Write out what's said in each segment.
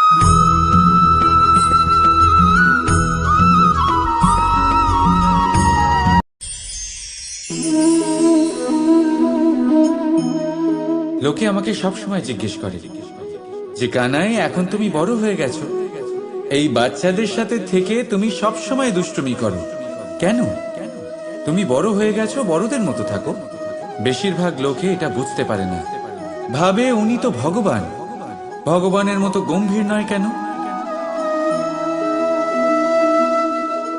লোকে আমাকে সব সময় জিজ্ঞেস করে যে কানাই, এখন তুমি বড় হয়ে গেছো, এই বাচ্চাদের সাথে থেকে তুমি সব সময় দুষ্টুমি করো কেন? তুমি বড় হয়ে গেছো, বড়দের মতো থাকো। বেশিরভাগ লোকে এটা বুঝতে পারে না, ভাবে উনি তো ভগবান, ভগবানের মতো গম্ভীর নয় কেন?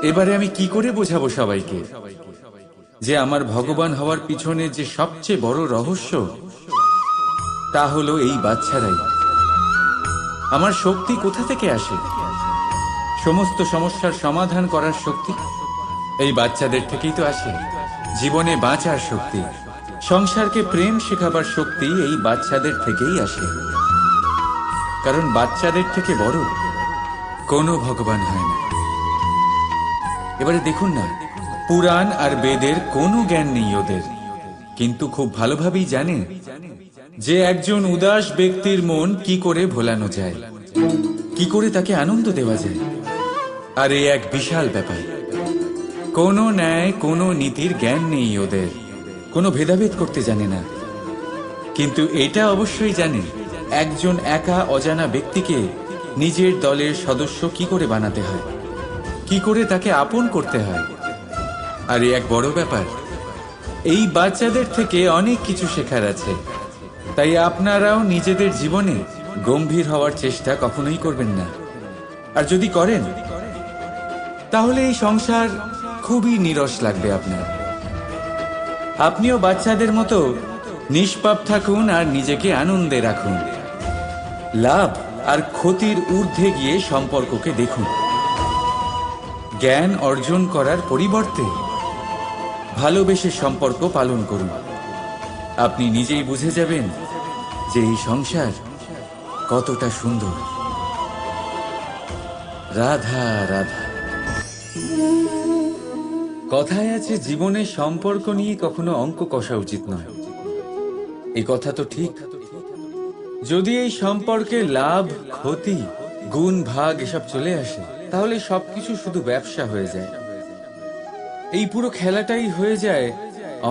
এবারে আমি কি করে বোঝাবো সবাইকে যে আমার ভগবান হওয়ার পিছনে যে সবচেয়ে বড় রহস্য, তা হলো এই বাচ্চারাই। আমার শক্তি কোথা থেকে আসে? সমস্ত সমস্যার সমাধান করার শক্তি এই বাচ্চাদের থেকেই তো আসে। জীবনে বাঁচার শক্তি, সংসারকে প্রেম শেখাবার শক্তি এই বাচ্চাদের থেকেই আসে। কারণ বাচ্চাদের থেকে বড় কোনো ভগবান হয় না। এবারে দেখুন না, পুরাণ আর বেদের কোনো জ্ঞান নেই ওদের, কিন্তু খুব ভালোভাবেই জানে যে একজন উদাস ব্যক্তির মন কি করে ভোলানো যায়, কি করে তাকে আনন্দ দেওয়া যায়। আর এই এক বিশাল ব্যাপার। কোনো ন্যায়, কোনো নীতির জ্ঞান নেই ওদের, কোনো ভেদাভেদ করতে জানে না। কিন্তু এটা অবশ্যই জানে একজন একা অজানা ব্যক্তিকে নিজের দলের সদস্য কি করে বানাতে হয়, কি করে তাকে আপন করতে হয়। আর এই এক বড় ব্যাপার। এই বাচ্চাদের থেকে অনেক কিছু শেখার আছে। তাই আপনারাও নিজেদের জীবনে গম্ভীর হওয়ার চেষ্টা কখনোই করবেন না। আর যদি করেন তাহলে এই সংসার খুবই নীরস লাগবে আপনার। আপনিও বাচ্চাদের মতো নিষ্পাপ থাকুন আর নিজেকে আনন্দে রাখুন। লাভ আর ক্ষতির ঊর্ধ্বে গিয়ে সম্পর্ককে দেখুন। জ্ঞান অর্জন করার পরিবর্তে ভালোবেসে সম্পর্ক পালন করুন। আপনি নিজেই বুঝে যাবেন যে এই সংসার কতটা সুন্দর। রাধা রাধা। কথায় আছে, জীবনে সম্পর্ক নিয়ে কখনো অঙ্ক কষা উচিত নয়। এই কথা তো ঠিক। যদি এই সম্পর্কে লাভ, ক্ষতি, গুণ, ভাগ এসব চলে আসে, তাহলে সবকিছু শুধু ব্যবসা হয়ে যায়। এই পুরো খেলাটাই হয়ে যায়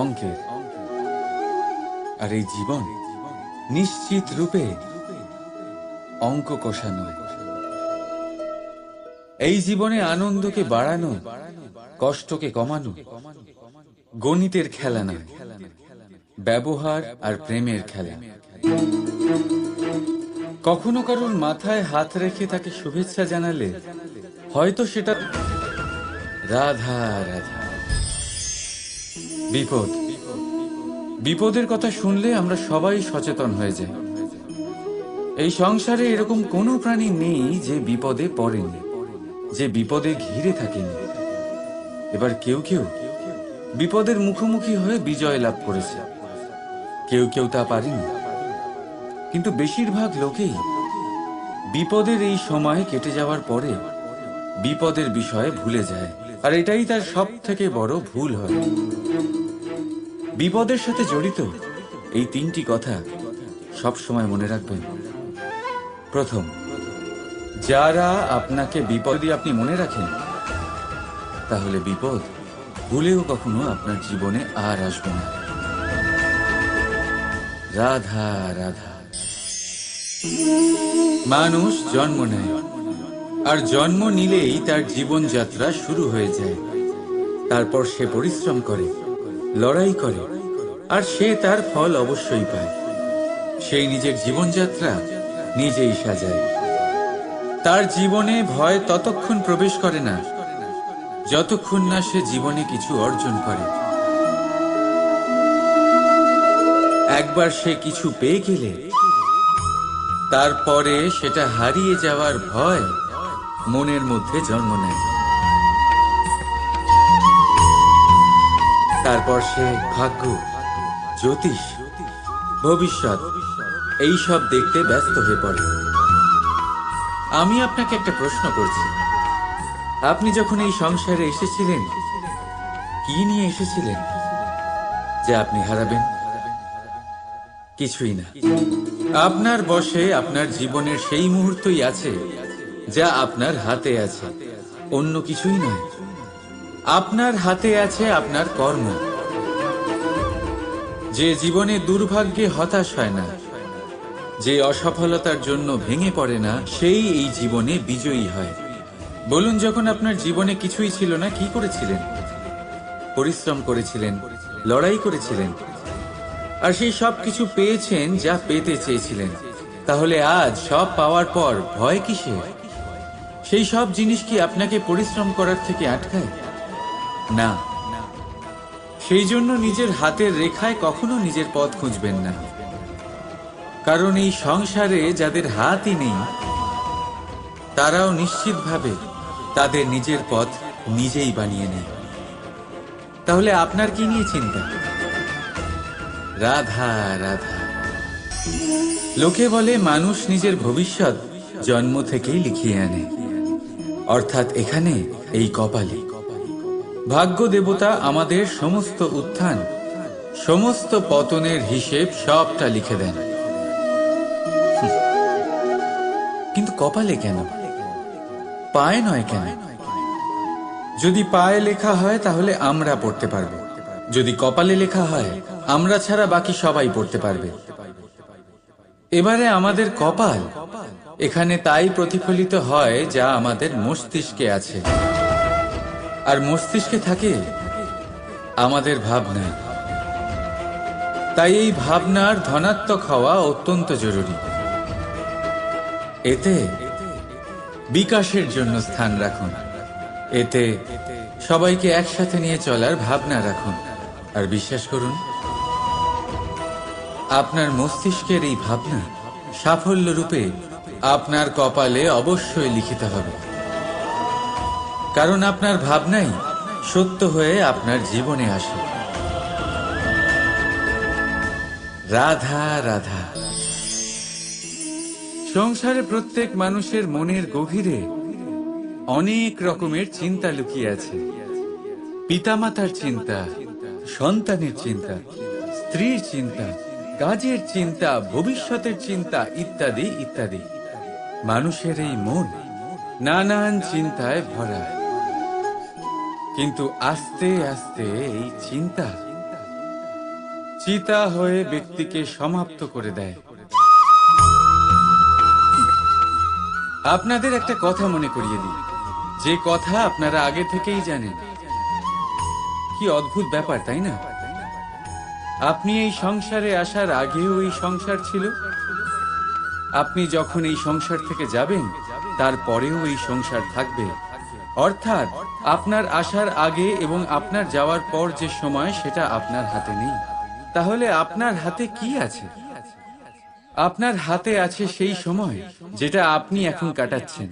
অঙ্কের। আর এই জীবন নিশ্চিত রূপে অঙ্ক কষা নয়। এই জীবনে আনন্দকে বাড়ানো, কষ্টকে কমানো গণিতের খেলা নয়, ব্যবহার আর প্রেমের খেলা। কখনো কারোর মাথায় হাত রেখে তাকে শুভেচ্ছা জানালে হয়তো সেটা রাধা রাধা। বিপদ, বিপদের কথা শুনলে আমরা সবাই সচেতন হয়ে যাই। এই সংসারে এরকম কোনো প্রাণী নেই যে বিপদে পড়েনি, যে বিপদে ঘিরে থাকেনি। এবার কেউ কেউ বিপদের মুখোমুখি হয়ে বিজয় লাভ করেছে, কেউ কেউ তা পারেনি। কিন্তু বেশিরভাগ লোকেই বিপদের এই সময় কেটে যাওয়ার পরে বিপদের বিষয়ে ভুলে যায়। আর এটাই তার সব থেকে বড় ভুল হয়। বিপদের সাথে জড়িত এই তিনটি কথা সব সময় মনে রাখবেন। প্রথম, যারা আপনাকে বিপদে আপনি মনে রাখেন, তাহলে বিপদ ভুলেও কখনো আপনার জীবনে আর আসবে না। রাধা রাধা। মানুষ জন্ম নেয়, আর জন্ম নিলেই তার জীবনযাত্রা শুরু হয়ে যায়। তারপর সে পরিশ্রম করে, লড়াই করে, আর সে তার ফল অবশ্যই পায়। সেই নিজের জীবনযাত্রা নিজেই সাজায়। তার জীবনে ভয় ততক্ষণ প্রবেশ করে না যতক্ষণ না সে জীবনে কিছু অর্জন করে। একবার সে কিছু পেয়ে গেলে তারপরে সেটা হারিয়ে যাওয়ার ভয় মনের মধ্যে জন্ম নেয়। তারপর সে ভাগ্য, জ্যোতিষ, ভবিষ্যৎ এইসব দেখতে ব্যস্ত হয়ে পড়ে। আমি আপনাকে একটা প্রশ্ন করছি, আপনি যখন এই সংসারে এসেছিলেন, কি নিয়ে এসেছিলেন যে আপনি হারাবেন? কিছুই না। আপনার বশে আপনার জীবনের সেই মুহূর্তই আছে যা আপনার হাতে আছে, অন্য কিছুই নয়। আপনার হাতে আছে আপনার কর্ম। যে জীবনে দুর্ভাগ্যে হতাশ হয় না, যে অসফলতার জন্য ভেঙে পড়ে না, সেই এই জীবনে বিজয়ী হয়। বলুন, যখন আপনার জীবনে কিছুই ছিল না, কি করেছিলেন? পরিশ্রম করেছিলেন, লড়াই করেছিলেন, আর সেই সব কিছু পেয়েছেন যা পেতে চেয়েছিলেন। তাহলে আজ সব পাওয়ার পর ভয় কিসের? সেই সব জিনিস কি আপনাকে পরিশ্রম করার থেকে আটকায়? না। সেই জন্য নিজের হাতের রেখায় কখনো নিজের পথ খুঁজবেন না, কারণ এই সংসারে যাদের হাতই নেই তারাও নিশ্চিতভাবে তাদের নিজের পথ নিজেই বানিয়ে নেয়। তাহলে আপনার কি নিয়ে চিন্তা? রাধা রাধা। লোকে বলে মানুষ নিজের ভবিষ্যৎ জন্ম থেকেই লিখিয়ে আনে, অর্থাৎ এখানে এই কপালে। ভাগ্য দেবতা আমাদের সমস্ত উত্থান, সমস্ত পতনের হিসেব সবটা লিখে দেন। কিন্তু কপালে কেন, পায়ে নয় কেন? যদি পায়ে লেখা হয় তাহলে আমরা পড়তে পারবো, যদি কপালে লেখা হয় আমরা ছাড়া বাকি সবাই পড়তে পারবে। এবারে আমাদের কপাল এখানে তাই প্রতিফলিত হয় যা আমাদের মস্তিষ্কে আছে, আর মস্তিষ্কে থাকে আমাদের ভাবনা। তাই এই ভাবনার ধনাত্মক হওয়া অত্যন্ত জরুরি। এতে বিকাশের জন্য স্থান রাখুন, এতে সবাইকে একসাথে নিয়ে চলার ভাবনা রাখুন, আর বিশ্বাস করুন আপনার মস্তিষ্কের এই ভাবনা সাফল্য রূপে আপনার কপালে অবশ্যই লিখিত হবে, কারণ আপনার ভাবনাই সত্য হয়ে আপনার জীবনে আসে। রাধা রাধা। সংসারে প্রত্যেক মানুষের মনের গভীরে অনেক রকমের চিন্তা লুকিয়ে আছে। পিতামাতার চিন্তা, সন্তানের চিন্তা, স্ত্রীর চিন্তা, কাজের চিন্তা, ভবিষ্যতের চিন্তা, ইত্যাদি ইত্যাদি। মানুষের এই মন নানান চিন্তায় ভরা, কিন্তু আস্তে আস্তে এই চিন্তা চিতা হয়ে ব্যক্তিকে সমাপ্ত করে দেয়। আপনাদের একটা কথা মনে করিয়ে দিই, যে কথা আপনারা আগে থেকেই জানেন। কি অদ্ভুত ব্যাপার, তাই না? আপনি এই সংসারে আসার আগেও এই সংসার ছিল, আপনি যখন এই সংসার থেকে যাবেন তারপরেও এই সংসার থাকবে। অর্থাৎ আপনার আসার আগে এবং আপনার যাওয়ার পর যে সময়, সেটা আপনার হাতে নেই। তাহলে আপনার হাতে কি আছে? আপনার হাতে আছে সেই সময় যেটা আপনি এখন কাটাচ্ছেন,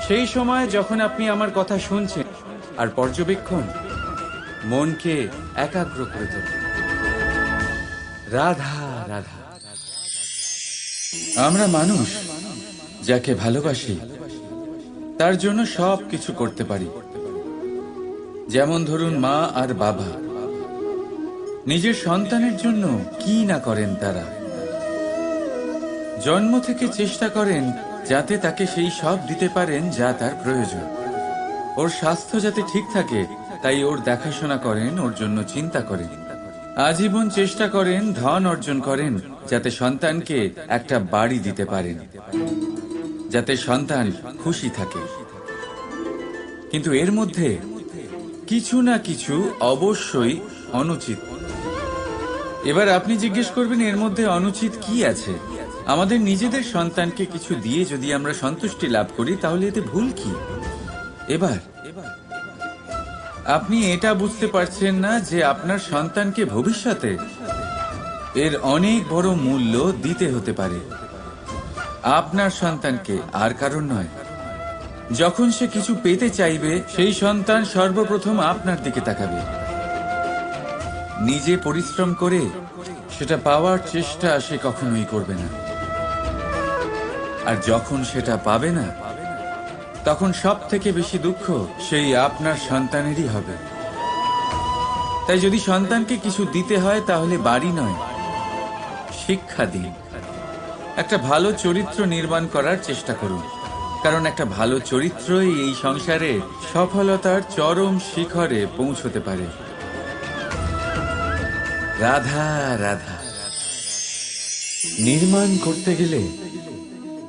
সেই সময় যখন আপনি আমার কথা শুনছেন আর পর্যবেক্ষণ মনকে একাগ্র করে তোলে। রাধা রাধা। আমরা মানুষ যাকে ভালোবাসি তার জন্য সব কিছু করতে পারি। যেমন ধরুন, মা আর বাবা নিজের সন্তানের জন্য কি না করেন। তারা জন্ম থেকে চেষ্টা করেন যাতে তাকে সেই সব দিতে পারেন যা তার প্রয়োজন। ওর স্বাস্থ্য যাতে ঠিক থাকে তাই ওর দেখাশোনা করেন, ওর জন্য চিন্তা করেন। আজীবন চেষ্টা করেন, ধন অর্জন করেন যাতে সন্তানকে একটা বাড়ি দিতে পারেন, যাতে সন্তান খুশি থাকে। কিন্তু এর মধ্যে কিছু না কিছু অবশ্যই অনুচিত। এবার আপনি জিজ্ঞেস করবেন, এর মধ্যে অনুচিত কি আছে? আমাদের নিজেদের সন্তানকে কিছু দিয়ে যদি আমরা সন্তুষ্টি লাভ করি তাহলে এতে ভুল কি? এবার আপনি এটা বুঝতে পারছেন না যে আপনার সন্তানকে ভবিষ্যতে এর অনেক বড় মূল্য দিতে হতে পারে। আপনার সন্তানকে, আর কারণ নয়। যখন সে কিছু পেতে চাইবে সেই সন্তান সর্বপ্রথম আপনার দিকে তাকাবে। নিজে পরিশ্রম করে সেটা পাওয়ার চেষ্টা সে কখনোই করবে না। আর যখন সেটা পাবে না তখন সব থেকে বেশি দুঃখ সেই আপনার সন্তানেরই হবে। তাই যদি সন্তানকে কিছু দিতে হয় তাহলে বাড়ি নয়, শিক্ষা দিন। একটা ভালো চরিত্র নির্মাণ করার চেষ্টা করুন, কারণ একটা ভালো চরিত্রই এই সংসারে সফলতার চরম শিখরে পৌঁছতে পারে। রাধা রাধা। নির্মাণ করতে গেলে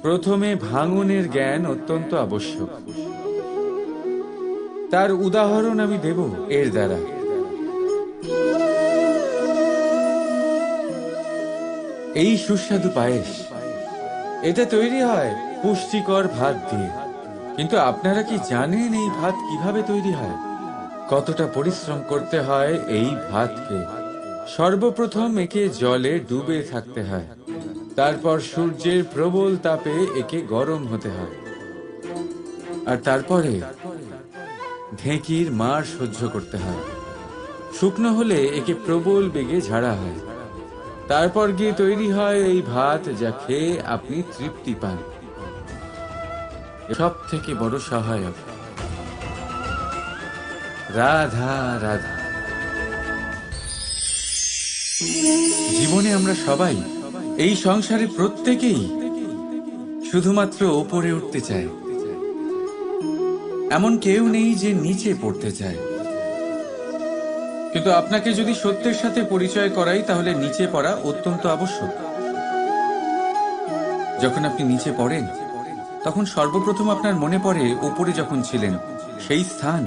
প্রথমে ভাঙনের জ্ঞান অত্যন্ত আবশ্যক। তার উদাহরণ আমি দেব এর দ্বারা। এই সুস্বাদু পায়েস, এটা তৈরি হয় পুষ্টিকর ভাত দিয়ে। কিন্তু আপনারা কি জানেন এই ভাত কিভাবে তৈরি হয়? কতটা পরিশ্রম করতে হয় এই ভাতকে? সর্বপ্রথম একে জলে ডুবে থাকতে হয়, তারপর সূর্যের প্রবল তাপে একে গরম হতে হয়, আর তারপরে ঢেঁকির মার সহ্য করতে হয়। শুকনো হলে একে প্রবল বেগে ঝাড়া হয়, তারপর গিয়ে তৈরি হয় এই ভাত, যা খেয়ে আপনি তৃপ্তি পান। সব থেকে বড় সহায়ক। রাধা রাধা। জীবনে আমরা সবাই, এই সংসারে প্রত্যেকেই শুধুমাত্র ওপরে উঠতে চায়। এমন কেউ নেই যে নিচে পড়তে চায়। কিন্তু আপনাকে যদি সত্যের সাথে পরিচয় করাই, তাহলে নিচে পড়া অত্যন্ত আবশ্যক। যখন আপনি নিচে পড়েন, তখন সর্বপ্রথম আপনার মনে পড়ে ওপরে যখন ছিলেন, সেই স্থান,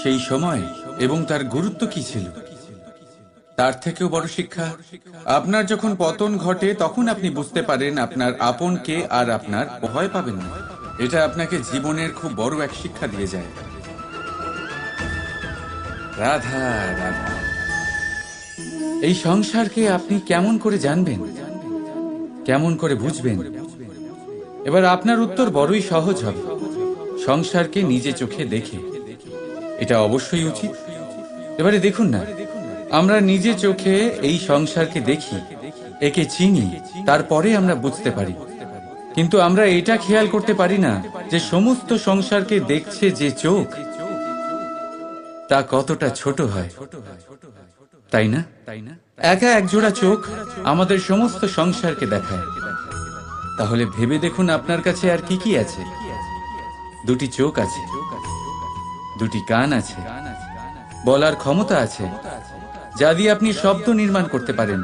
সেই সময় এবং তার গুরুত্ব কি ছিল। তার থেকেও বড় শিক্ষা, আপনার যখন পতন ঘটে, তখন আপনি বুঝতে পারেন আপনার আপনকে আর আপনার ভয় পাবেন না। এটা আপনাকে জীবনের খুব বড় এক শিক্ষা দিয়ে যায়। রাধা রাধা। এই সংসারকে আপনি কেমন করে জানবেন, কেমন করে বুঝবেন? এবার আপনার উত্তর বড়ই সহজ হবে। সংসারকে নিজে চোখে দেখে। এটা অবশ্যই উচিত। এবারে দেখুন না, আমরা নিজে চোখে এই সংসারকে দেখি, একে চিনি, তারপরে আমরা বুঝতে পারি। কিন্তু আমরা এটা খেয়াল করতে পারি না যে সমস্ত সংসারকে দেখছে যে চোখ, তা কতটা ছোট হয়, তাই না? একা একজোড়া চোখ আমাদের সমস্ত সংসারকে দেখায়। তাহলে ভেবে দেখুন আপনার কাছে আর কি কি আছে। দুটি চোখ আছে, দুটি কান আছে, বলার ক্ষমতা আছে, যা দিয়ে আপনি শব্দ নির্মাণ করতে পারেন,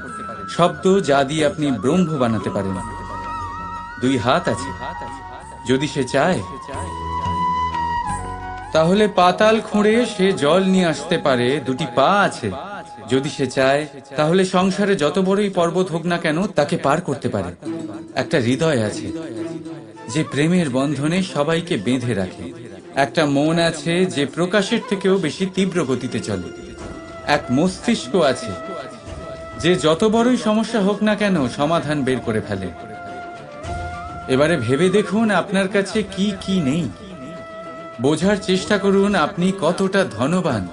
শব্দ যা দিয়ে আপনি ব্রহ্ম বানাতে পারেন। দুই হাত আছে, যদি সে চায় তাহলে পাতাল খুঁড়ে সে জল নিয়ে আসতে পারে। দুটি পা আছে, যদি সে চায় তাহলে সংসারে যত বড়ই পর্বত হোক না কেন তাকে পার করতে পারে। একটা হৃদয় আছে, যে প্রেমের বন্ধনে সবাইকে বেঁধে রাখে। একটা মন আছে, যে প্রকাশের থেকেও বেশি তীব্র গতিতে চলে। এক মস্তিষ্ক আছে, যে যত বড়ই সমস্যা হোক না কেন সমাধান বের করে ফেলে। এবারে ভেবে দেখুন আপনার কাছে কি কি নেই। বোঝার চেষ্টা করুন আপনি কতটা ধনবান।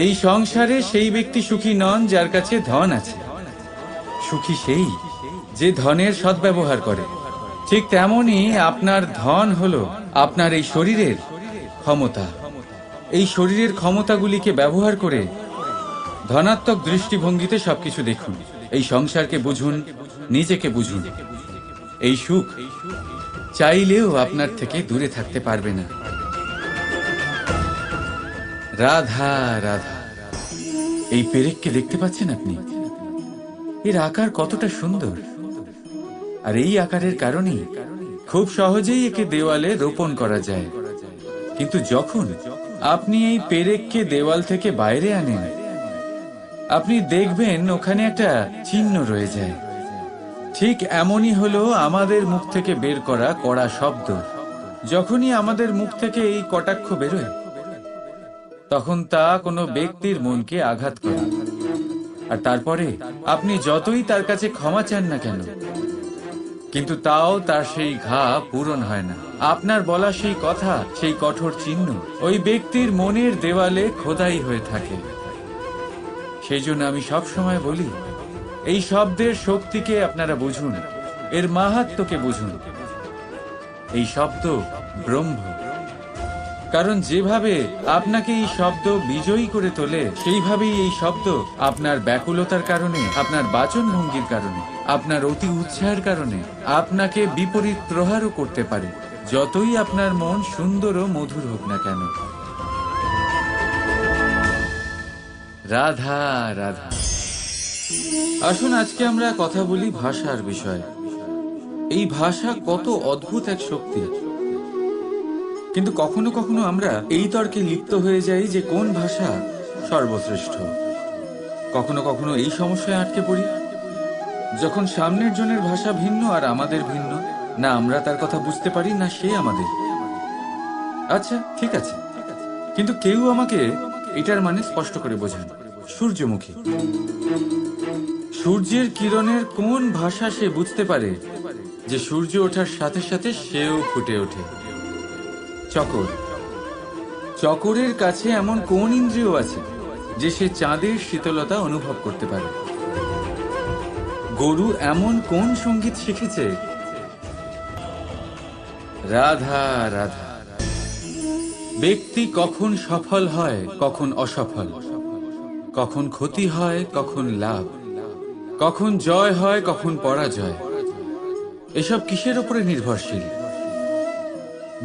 এই সংসারে সেই ব্যক্তি সুখী নন যার কাছে ধন আছে। সুখী সেই যে ধনের সদ্ব্যবহার করে। ঠিক তেমনি আপনার ধন হলো আপনার এই শরীরের ক্ষমতা। এই শরীরের ক্ষমতাগুলিকে ব্যবহার করে ধনাত্মক দৃষ্টিভঙ্গিতে সবকিছু দেখুন। এই সংসারকে বুঝুন, নিজেকে বুঝুন। এই সুখ চাইলেও আপনার থেকে দূরে থাকতে পারবে না। রাধা রাধা। এই পেরেককে দেখতে পাচ্ছেন আপনি? এর আকার কতটা সুন্দর। আর এই আকারের কারণেই খুব সহজেই একে দেওয়ালে রোপণ করা যায়। কিন্তু যখন আপনি এই পেরেককে দেওয়াল থেকে বাইরে আনেন, আপনি দেখবেন ওখানে একটা চিহ্ন রয়ে যায়। ঠিক এমনই হলো আমাদের মুখ থেকে বের করা কড়া শব্দ। যখনই আমাদের মুখ থেকে এই কটাক্ষ বেরোয়, তখন তা কোনো ব্যক্তির মনকে আঘাত করে। আর তারপরে আপনি যতই তার কাছে ক্ষমা চান না কেন, কিন্তু তাও তার সেই ঘা পূরণ হয় না। আপনার বলা সেই কথা, সেই কঠোর চিহ্ন ওই ব্যক্তির মনের দেওয়ালে খোদাই হয়ে থাকে। সেই জন্য আমি সব সময় বলি, এই শব্দের শক্তিকে আপনারা বুঝুন, এর মাহাত্ম্যকে বুঝুন। এই শব্দ ব্রহ্ম, কারণ যেভাবে আপনাকে এই শব্দ বিজয়ী করে তোলে, সেইভাবেই এই শব্দ আপনার ব্যাকুলতার কারণে, আপনার বাচন ভঙ্গির কারণে, আপনার অতি উৎসাহের কারণে আপনাকে বিপরীত প্রহারও করতে পারে, যতই আপনার মন সুন্দর ও মধুর হোক না কেন। রাধা রাধা। আসুন আজকে আমরা কথা বলি ভাষার বিষয়ে। এই ভাষা কত অদ্ভুত এক শক্তি, কিন্তু কখনো কখনো আমরা এই তর্কে লিপ্ত হয়ে যাই যে কোন ভাষা সর্বশ্রেষ্ঠ। কখনো কখনো এই সমস্যায় আটকে পড়ি, যখন সামনের জনের ভাষা ভিন্ন আর আমাদের ভিন্ন, না আমরা তার কথা বুঝতে পারি না সে আমাদের। আচ্ছা ঠিক আছে, কিন্তু কেউ আমাকে এটার মানে স্পষ্ট করে বোঝান। সূর্যমুখী, সূর্যের কিরণের কোন ভাষা সে বুঝতে পারে যে সূর্য ওঠার সাথে সাথে সেও ফুটে ওঠে? চকর, চকরের কাছে এমন কোন ইন্দ্রিয় আছে যে সে চাঁদের শীতলতা অনুভব করতে পারে? গরু এমন কোন সঙ্গীত শিখেছে? রাধা রাধা। ব্যক্তি কখন সফল হয়, কখন অসফল, কখন ক্ষতি হয়, কখন লাভ, কখন জয় হয়, কখন পরাজয়, এসব কিসের উপরে নির্ভরশীল?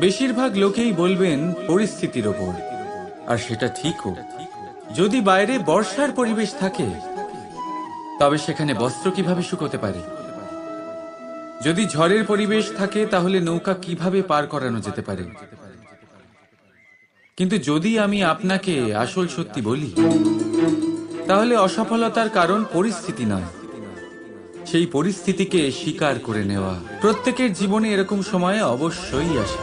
বেশিরভাগ লোকেই বলবেন পরিস্থিতির ওপর, আর সেটা ঠিকও। যদি বাইরে বর্ষার পরিবেশ থাকে, তবে সেখানে বস্ত্র কিভাবে শুকোতে পারে? যদি ঝড়ের পরিবেশ থাকে, তাহলে নৌকা কিভাবে পার করানো যেতে পারে? কিন্তু যদি আমি আপনাকে আসল সত্যি বলি, তাহলে অসফলতার কারণ পরিস্থিতি নয়, সেই পরিস্থিতিকে স্বীকার করে নেওয়া। প্রত্যেকের জীবনে এরকম সময় অবশ্যই আসে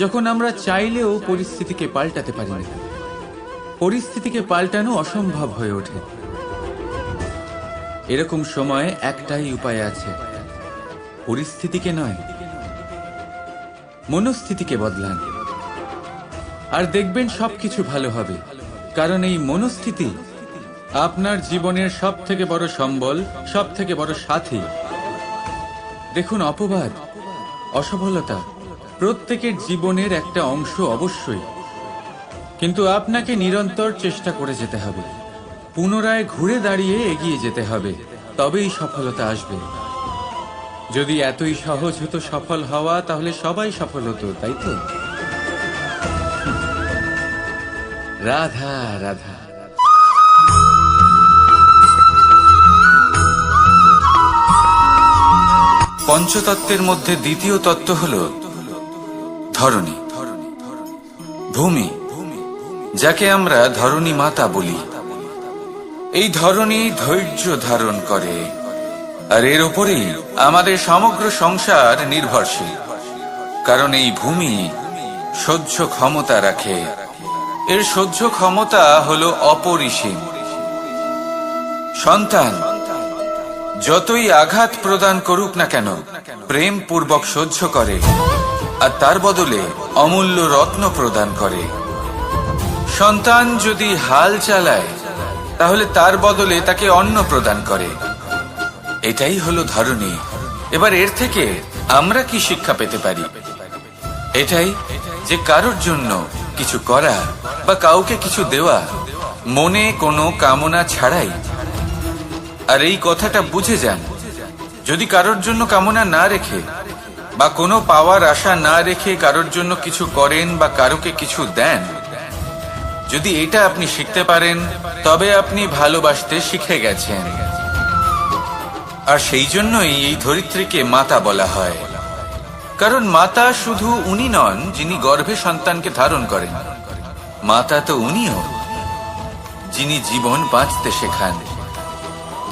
যখন আমরা চাইলেও পরিস্থিতিকে পাল্টাতে পারি না। পরিস্থিতিকে পাল্টানো অসম্ভব হয়ে ওঠে। এরকম সময় একটাই উপায় আছে, পরিস্থিতিকে নয়, মনস্থিতিকে বদলান, আর দেখবেন সবকিছু ভালো হবে। কারণ এই মনস্থিতি আপনার জীবনের সব থেকে বড় সম্বল, সব থেকে বড় সাথী। দেখুন, অপবাদ, অসফলতা প্রত্যেকের জীবনের একটা অংশ অবশ্যই, কিন্তু আপনাকে নিরন্তর চেষ্টা করে যেতে হবে, পুনরায় ঘুরে দাঁড়িয়ে এগিয়ে যেতে হবে, তবেই সফলতা আসবে। যদি এতই সহজ হতো সফল হওয়া, তাহলে সবাই সফল হতো, তাই তো? রাধা রাধা। পঞ্চতত্ত্বের মধ্যে দ্বিতীয় তত্ত্ব হল ধরণী, ভূমি, যাকে আমরা ধরণী মাতা বলি। এই ধরণী ধৈর্য ধারণ করে, আর এর উপরেই আমাদের সমগ্র সংসার নির্ভরশীল। কারণ এই ভূমি সহ্য ক্ষমতা রাখে, এর সহ্য ক্ষমতা হলো অপরিসীম। সন্তান যতই আঘাত প্রদান করুক না কেন, প্রেম পূর্বক সহ্য করে, আর তার বদলে অমূল্য রত্ন প্রদান করে। সন্তান যদি হাল চালায়, তাহলে তার বদলে তাকে অন্ন প্রদান করে। এটাই হলো ধরণী। এবার এর থেকে আমরা কি শিক্ষা পেতে পারি? এটাই যে কারোর জন্য কিছু করা বা কাউকে কিছু দেওয়া মনে কোনো কামনা ছাড়াই। আর এই কথাটা বুঝে যান, যদি কারোর জন্য কামনা না রেখে বা কোনো পাওয়ার আশা না রেখে কারোর জন্য কিছু করেন বা কারোকে কিছু দেন, যদি এটা আপনি শিখতে পারেন, তবে আপনি ভালোবাসতে শিখে গেছেন। আর সেই জন্যই এই ধরিত্রীকে মাতা বলা হয়। কারণ মাতা শুধু উনি নন যিনি গর্ভে সন্তানকে ধারণ করেন, মাতা তো উনিও যিনি জীবন বাঁচতে শেখান,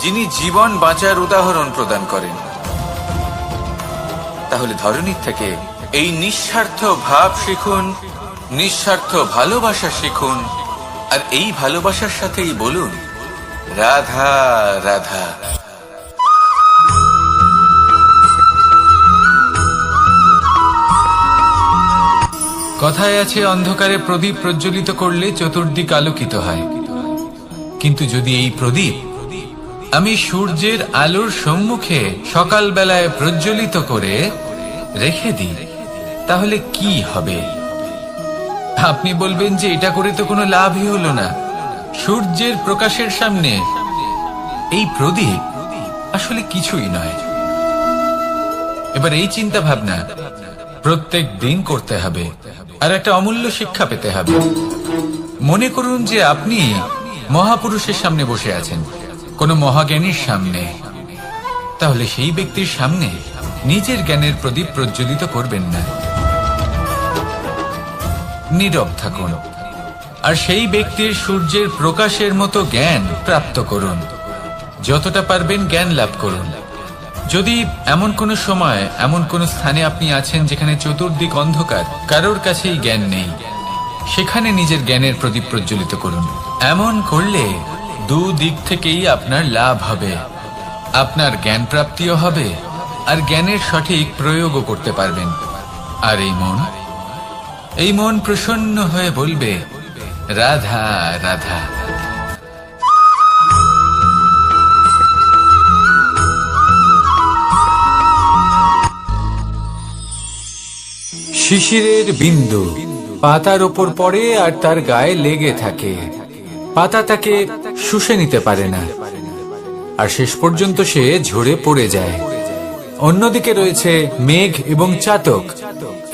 যিনি জীবন বাঁচার উদাহরণ প্রদান করেন। তাহলে ধরণীর থেকে এই নিঃস্বার্থ ভাব শিখুন, নিঃস্বার্থ ভালোবাসা শিখুন, আর এই ভালোবাসার সাথেই বলুন রাধা রাধা। কথায় আছে, অন্ধকারে প্রদীপ প্রজ্বলিত করলে চতুর্দিক আলোকিত হয়। কিন্তু যদি এই প্রদীপ আমি সূর্যের আলোর সম্মুখে সকালবেলায় প্রজ্বলিত করে রেখে দিই, তাহলে কি হবে? আপনি বলবেন যে এটা করে তো কোনো লাভই হলো না। সূর্যের প্রকাশের সামনে এই প্রদীপ আসলে কিছুই নয়। এবার এই চিন্তা ভাবনা প্রত্যেক দিন করতে হবে, আর একটা অমূল্য শিক্ষা পেতে হবে। মনে করুন যে আপনি মহাপুরুষের সামনে বসে আছেন, কোনো মহাজ্ঞানীর সামনে। তাহলে সেই ব্যক্তির সামনে নিজের জ্ঞানের প্রদীপ প্রজ্বলিত করবেন না, নীরব থাকুন, আর সেই ব্যক্তির সূর্যের প্রকাশের মতো জ্ঞান প্রাপ্ত করুন। যতটা পারবেন জ্ঞান লাভ করুন। যদি এমন কোনো সময় এমন কোনো স্থানে আপনি আছেন যেখানে চতুর্দিক অন্ধকার, কারোর কাছেই জ্ঞান নেই, সেখানে নিজের জ্ঞানের প্রদীপ প্রজ্বলিত করুন। এমন করলে দুদিক থেকেই আপনার লাভ হবে। আপনার জ্ঞান প্রাপ্তিও হবে, আর জ্ঞানের সঠিক প্রয়োগও করতে পারবেন। আর এই মন প্রসন্ন হয়ে বলবে, রাধা রাধা। শিশিরের বিন্দু পাতার ওপর পড়ে আর তার গায়ে লেগে থাকে। পাতা তাকে শুষে নিতে পারে না, আর শেষ পর্যন্ত সে ঝরে পড়ে যায়। অন্যদিকে রয়েছে মেঘ এবং চাতক।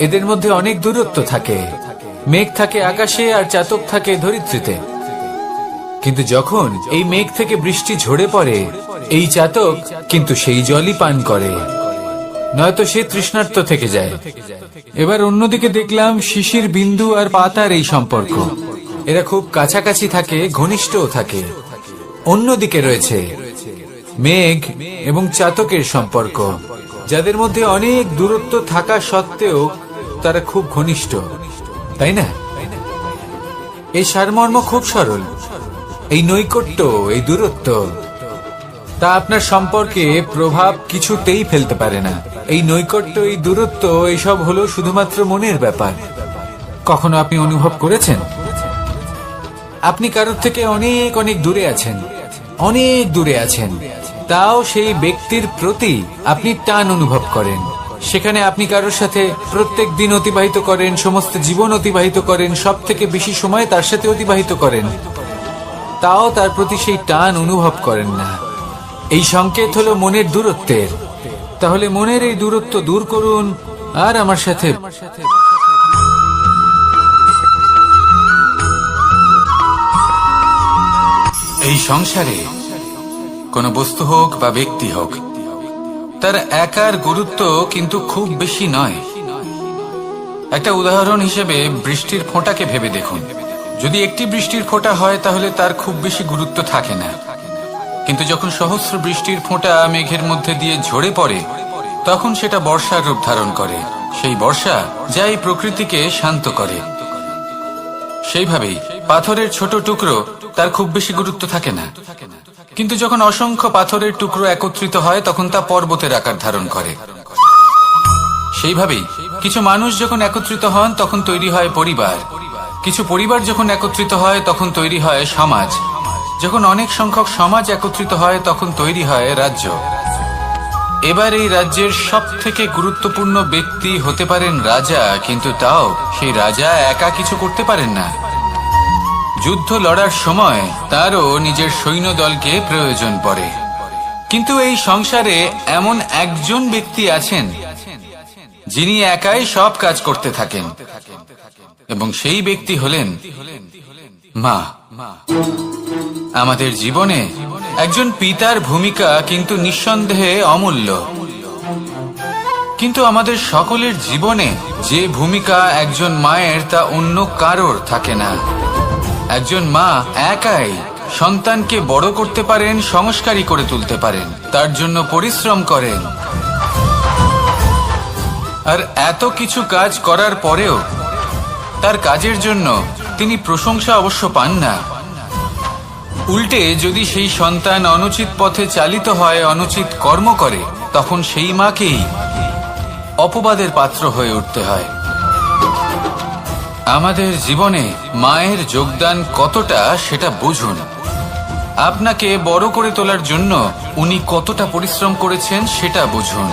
এদের মধ্যে অনেক দূরত্ব থাকে। মেঘ থাকে আকাশে আর চাতক থাকে ধরিত্রীতে। কিন্তু যখন এই মেঘ থেকে বৃষ্টি ঝরে পড়ে, এই চাতক কিন্তু সেই জলই পান করে, নয়তো সে তৃষ্ণার্ত থেকে যায়। এবার অন্যদিকে দেখলাম শিশির বিন্দু আর পাতার এই সম্পর্ক। এরা খুব কাছাকাছি থাকে, ঘনিষ্ঠও থাকে। অন্যদিকে রয়েছে মেঘ এবং চাতকের সম্পর্ক, যাদের মধ্যে অনেক দূরত্ব থাকা সত্ত্বেও তারা খুব ঘনিষ্ঠ, তাই না? এই সারমর্ম খুব সরল। এই নৈকট্য, এই দূরত্ব, তা আপনার সম্পর্কে প্রভাব কিছুতেই ফেলতে পারে না। এই নৈকট্য, এই দূরত্ব, এইসব হলো শুধুমাত্র মনের ব্যাপার। কখনো আপনি অনুভব করেছেন আপনি কারোর থেকে অনেক অনেক দূরে আছেন, অনেক দূরে আছেন, তাও সেই ব্যক্তির প্রতি আপনি টান অনুভব করেন। সেখানে আপনি কারোর সাথে প্রত্যেক দিন অতিবাহিত করেন, সমস্ত জীবন অতিবাহিত করেন, সব থেকে বেশি সময় তার সাথে অতিবাহিত করেন, তাও তার প্রতি সেই টান অনুভব করেন না। এই সংকেত হলো মনের দূরত্বের। তাহলে মনের এই দূরত্ব দূর করুন আর আমার সাথে। এই সংসারে কোন বস্তু হোক বা ব্যক্তি হোক, তার একার গুরুত্ব কিন্তু খুব বেশি নয়। একটা উদাহরণ হিসেবে বৃষ্টির ফোঁটাকে ভেবে দেখুন। যদি একটি বৃষ্টির ফোঁটা হয় তাহলে তার খুব বেশি গুরুত্ব থাকে না, কিন্তু যখন সহস্র বৃষ্টির ফোঁটা মেঘের মধ্যে দিয়ে ঝরে পড়ে, তখন সেটা বর্ষার রূপ ধারণ করে। সেই বর্ষা যা এই প্রকৃতিকে শান্ত করে। সেইভাবেই পাথরের ছোট টুকরো, তার খুব বেশি গুরুত্ব থাকে না, কিন্তু যখন অসংখ্য পাথরের টুকরো একত্রিত হয় তখন তা পর্বতের আকার ধারণ করে। সেইভাবেই কিছু মানুষ যখন একত্রিত হন তখন তৈরি হয় পরিবার। কিছু পরিবার যখন একত্রিত হয় তখন তৈরি হয় সমাজ। যখন অনেক সংখ্যক সমাজ একত্রিত হয় তখন তৈরি হয় রাজ্য। এবার এই রাজ্যের সব থেকে গুরুত্বপূর্ণ ব্যক্তি হতে পারেন রাজা, কিন্তু তাও সেই রাজা একা কিছু করতে পারেন না। যুদ্ধ লড়ার সময় তারও নিজের সৈন্যদলকে প্রয়োজন পড়ে। কিন্তু এই সংসারে এমন একজন ব্যক্তি আছেন যিনি একাই সব কাজ করতে থাকেন, এবং সেই ব্যক্তি হলেন মা। আমাদের জীবনে একজন পিতার ভূমিকা কিন্তু নিঃসন্দেহে অমূল্য, কিন্তু আমাদের সকলের জীবনে যে ভূমিকা একজন মায়ের তা অন্য কারোর থাকে না। একজন মা একাই সন্তানকে বড় করতে পারেন, সংস্কারী করে তুলতে পারেন, তার জন্য পরিশ্রম করেন। আর এত কিছু কাজ করার পরেও তার কাজের জন্য তিনি প্রশংসা অবশ্য পান না। উল্টে যদি সেই সন্তান অনুচিত পথে চালিত হয়, অনুচিত কর্ম করে, তখন সেই মাকেই অপবাদের পাত্র হয়ে উঠতে হয়। আমাদের জীবনে মায়ের যোগদান কতটা সেটা বুঝুন। আপনাকে বড় করে তোলার জন্য উনি কতটা পরিশ্রম করেছেন সেটা বুঝুন।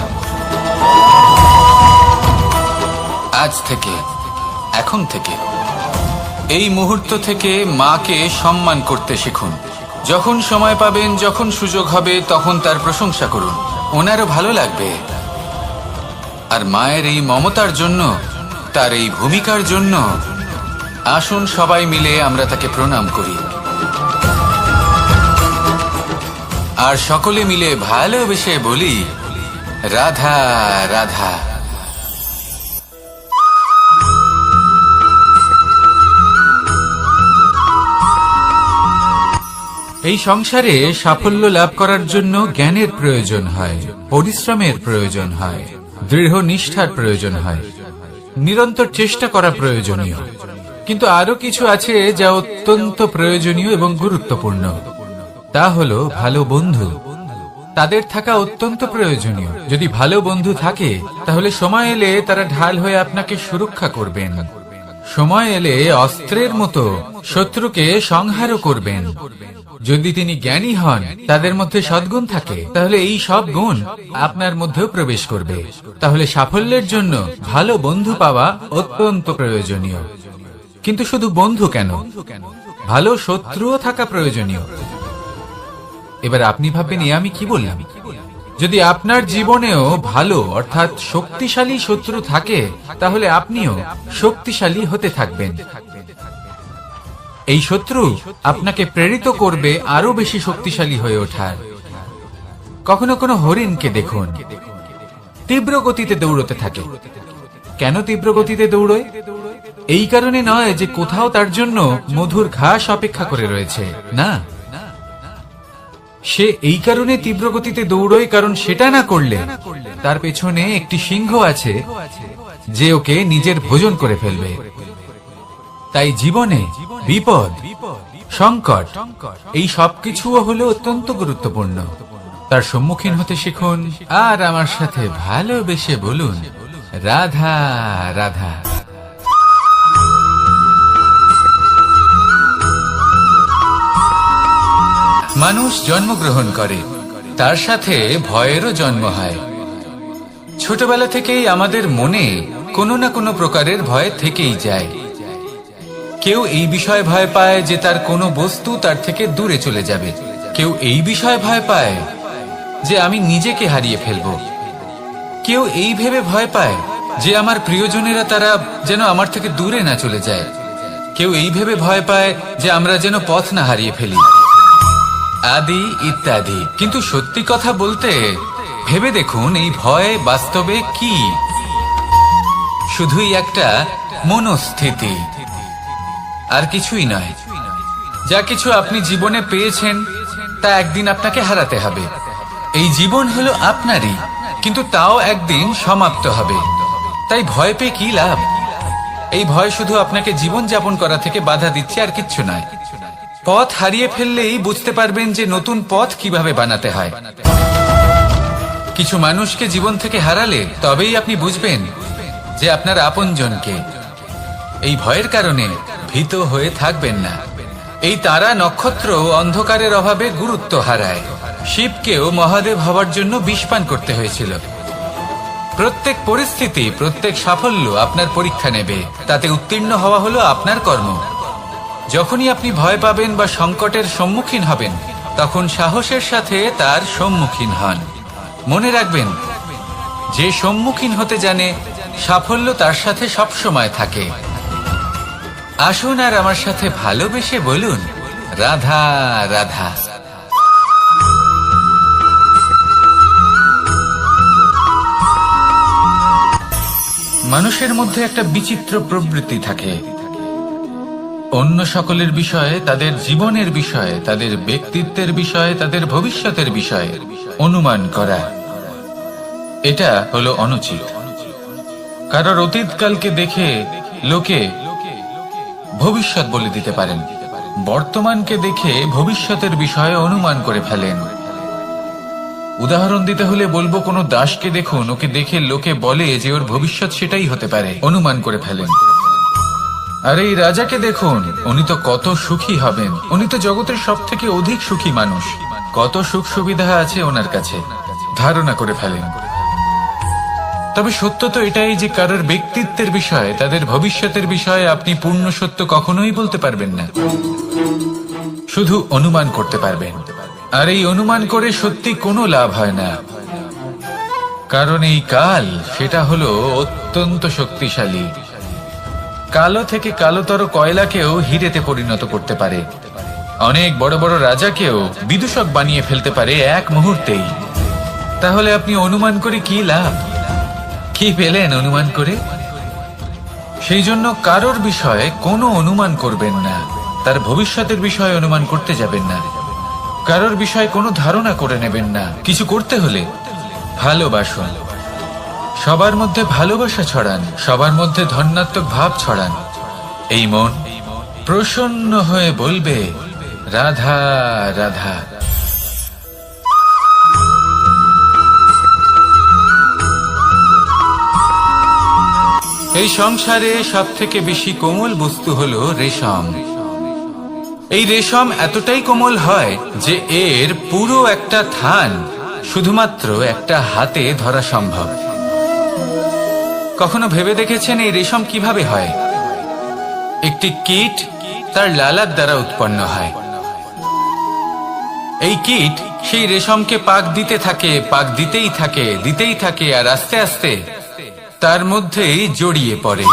আজ থেকে, এখন থেকে এই মুহূর্ত থেকে মাকে সম্মান করতে শিখুন। যখন সময় পাবেন, যখন সুযোগ হবে, তখন তার প্রশংসা করুন, ওনারও ভালো লাগবে। আর মায়ের এই মমতার জন্য, তার এই ভূমিকার জন্য আসুন সবাই মিলে আমরা তাকে প্রণাম করি, আর সকলে মিলে ভালোবেসে বলি, রাধা রাধা। এই সংসারে সাফল্য লাভ করার জন্য জ্ঞানের প্রয়োজন হয়, পরিশ্রমের প্রয়োজন হয়, দৃঢ় নিষ্ঠার প্রয়োজন হয়, নিরন্তর চেষ্টা করা প্রয়োজনীয়। কিন্তু আরো কিছু আছে যা অত্যন্ত প্রয়োজনীয় এবং গুরুত্বপূর্ণ। তা হলো ভালো বন্ধু। তাদের থাকা অত্যন্ত প্রয়োজনীয়। যদি ভালো বন্ধু থাকে, তাহলে সময় এলে তারা ঢাল হয়ে আপনাকে সুরক্ষা করবেন। সময় এলে অস্ত্রের মতো শত্রুকে সংহারও করবেন। যদি তিনি জ্ঞানী হন, তাদের মধ্যে সদ্গুণ থাকে, তাহলে এই সব গুণ আপনার মধ্যেও প্রবেশ করবে। তাহলে সাফল্যের জন্য ভালো বন্ধু পাওয়া অত্যন্ত প্রয়োজনীয়। কিন্তু শুধু বন্ধু কেন, ভালো শত্রুও থাকা প্রয়োজনীয়। এবার আপনি ভাববেন, আমি কি বললাম? যদি আপনার জীবনেও ভালো অর্থাৎ শক্তিশালী শত্রু থাকে, তাহলে আপনিও শক্তিশালী হতে থাকবেন। এই শত্রু আপনাকে প্রেরিত করবে আরো বেশি শক্তিশালী হয়ে ওঠার। কখনো কোনো হরিণকে দেখুন, তীব্র গতিতে দৌড়তে থাকে। কেন তীব্র গতিতে দৌড়য়? এই কারণে নয় যে কোথাও তার জন্য মধুর ঘাস অপেক্ষা করে রয়েছে, না। সে এই কারণে তীব্র গতিতে দৌড়য় কারণ সেটা না করলে তার পেছনে একটি সিংহ আছে যে ওকে নিজের ভোজন করে ফেলবে। তাই জীবনে বিপদ, সংকট, এই সবকিছুও হলো অত্যন্ত গুরুত্বপূর্ণ। তার সম্মুখীন হতে শিখুন, আর আমার সাথে ভালোবেসে বলুন, রাধা রাধা। মানুষ জন্মগ্রহণ করে, তার সাথে ভয়েরও জন্ম হয়। ছোটবেলা থেকেই আমাদের মনে কোনো না কোনো প্রকারের ভয় থেকেই যায়। কেউ এই বিষয়ে ভয় পায় যে তার কোনো বস্তু তার থেকে দূরে চলে যাবে। কেউ এই বিষয়ে ভয় পায় যে আমি নিজেকে হারিয়ে ফেলব। কেউ এই ভেবে ভয় পায় যে আমার প্রিয়জনেরা তারা যেন আমার থেকে দূরে না চলে যায়। কেউ এই ভেবে ভয় পায় যে আমরা যেন পথ না হারিয়ে ফেলি, আদি ইত্যাদি। কিন্তু সত্যি কথা বলতে, ভেবে দেখুন এই ভয় বাস্তবে কি? শুধুই একটা মনস্থিতি, আর কিছুই নয়। যা কিছু আপনি জীবনে পেয়েছেন তা একদিন আপনাকে হারাতে হবে। এই জীবন হলো আপনারই, কিন্তু তাও একদিন সমাপ্ত হবে। তাই ভয় পেয়ে কি লাভ? এই ভয় শুধু আপনাকে জীবন যাপন করা থেকে বাধা দিচ্ছে, আর কিচ্ছু নয়। পথ হারিয়ে ফেললেই বুঝতে পারবেন যে নতুন পথ কিভাবে বানাতে হয়। কিছু মানুষকে জীবন থেকে হারালে তবেই আপনি বুঝবেন যে আপনার আপনজনকে। এই ভয়ের কারণে ভীত হয়ে থাকবেন না। এই তারা নক্ষত্র অন্ধকারের অভাবে গুরুত্ব হারায়। শিবকেও মহাদেব হওয়ার জন্য বিষপান করতে হয়েছিল। প্রত্যেক পরিস্থিতি, প্রত্যেক সাফল্য আপনার পরীক্ষা নেবে। তাতে উত্তীর্ণ হওয়া হলো আপনার কর্ম। যখনই আপনি ভয় পাবেন বা সংকটের সম্মুখীন হবেন, তখন সাহসের সাথে তার সম্মুখীন হন। মনে রাখবেন, যে সম্মুখীন হতে জানে, সাফল্য তার সাথে সবসময় থাকে। আসুন আর আমার সাথে ভালোবেসে বলুন, রাধা রাধা। মানুষের মধ্যে একটা বিচিত্র প্রবৃত্তি থাকে। অন্য সকলের বিষয়ে, তাদের জীবনের বিষয়ে, তাদের ব্যক্তিত্বের বিষয়ে, তাদের ভবিষ্যতের বিষয়ে অনুমান করা। এটা হলো অনুচিত। কারোর অতীতকালকে দেখে লোকে ভবিষ্যৎ বলে দিতে পারেন। বর্তমানকে দেখে ভবিষ্যতের বিষয়ে অনুমান করে ফেলেন। উদাহরণ দিতে হলে বলবো, কোনো দাসকে দেখুন, ওকে দেখে লোকে বলে যে ওর ভবিষ্যৎ সেটাই হতে পারে, অনুমান করে ফেলেন। আর এই রাজাকে দেখুন, উনি তো কত সুখী হবেন, উনি তো জগতের সব থেকে অধিক সুখী মানুষ, কত সুখ সুবিধা আছে ওনার কাছে, ধারণা করে ফেলেন। তবে সত্য তো এটাই যে কারোর ব্যক্তিত্বের বিষয়ে, তাদের ভবিষ্যতের বিষয়ে আপনি পূর্ণ সত্য কখনোই বলতে পারবেন না, শুধু অনুমান করতে পারবেন। আর এই অনুমান করে সত্যি কোনো লাভ হয় না, কারণ এই কাল সেটা হলো অত্যন্ত শক্তিশালী। কালো থেকে কালোতর কয়লাকেও হীরেতে পরিণত করতে পারে, অনেক বড় বড় রাজাকেও বিদূষক বানিয়ে ফেলতে পারে এক মুহূর্তেই। তাহলে আপনি অনুমান করে কি লাভ? কি পেলেন অনুমান করে? সেই জন্য কারোর বিষয়ে কোনো অনুমান করবেন না, তার ভবিষ্যতের বিষয়ে অনুমান করতে যাবেন না, কারোর বিষয়ে কোনো ধারণা করে নেবেন না। কিছু করতে হলে ভালোবাসুন, সবার মধ্যে ভালোবাসা ছড়ান, সবার মধ্যে ধন্যাত্মক ভাব ছড়ান। এই মন প্রসন্ন হয়ে বলবে রাধা রাধা। এই সংসারে সব থেকে বেশি কোমল বস্তু হলো রেশম। এই রেশম এতটাই কোমল হয় যে এর পুরো একটা থান শুধুমাত্র একটা হাতে ধরা সম্ভব। কখনো ভেবে দেখেছেন এই রেশম কিভাবে হয়? একটি কীট তার লালার দ্বারা উৎপন্ন হয়। এই কীট সেই রেশমকে পাক দিতে থাকে, পাক দিতেই থাকে, দিতেই থাকে, আর আস্তে আস্তে তার মধ্যেই জড়িয়ে পড়ে।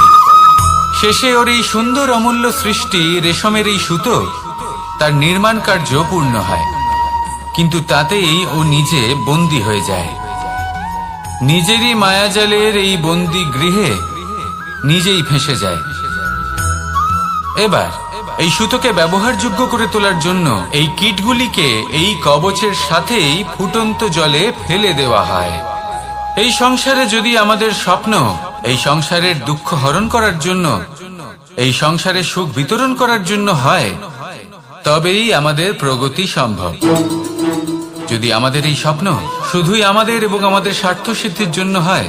শেষে ওর এই সুন্দর অমূল্য সৃষ্টি রেশমের এই সুতো, তার নির্মাণ কার্য পূর্ণ হয়, কিন্তু তাতেই ও নিজে বন্দী হয়ে যায়। নিজেরই মায়াজালের এই বন্দী গৃহে নিজেই ফেঁসে যায়। এবার এই সুতোকে ব্যবহারযোগ্য করে তোলার জন্য এই কীটগুলিকে এই কবচের সাথেই ফুটন্ত জলে ফেলে দেওয়া হয়। এই সংসারে যদি আমাদের স্বপ্ন এই সংসারের দুঃখ হরণ করার জন্য, এই সংসারে সুখ বিতরণ করার জন্য হয়, তবেই আমাদের প্রগতি সম্ভব। যদি আমাদের এই স্বপ্ন শুধুই আমাদের এবং আমাদের স্বার্থ সিদ্ধির জন্য হয়,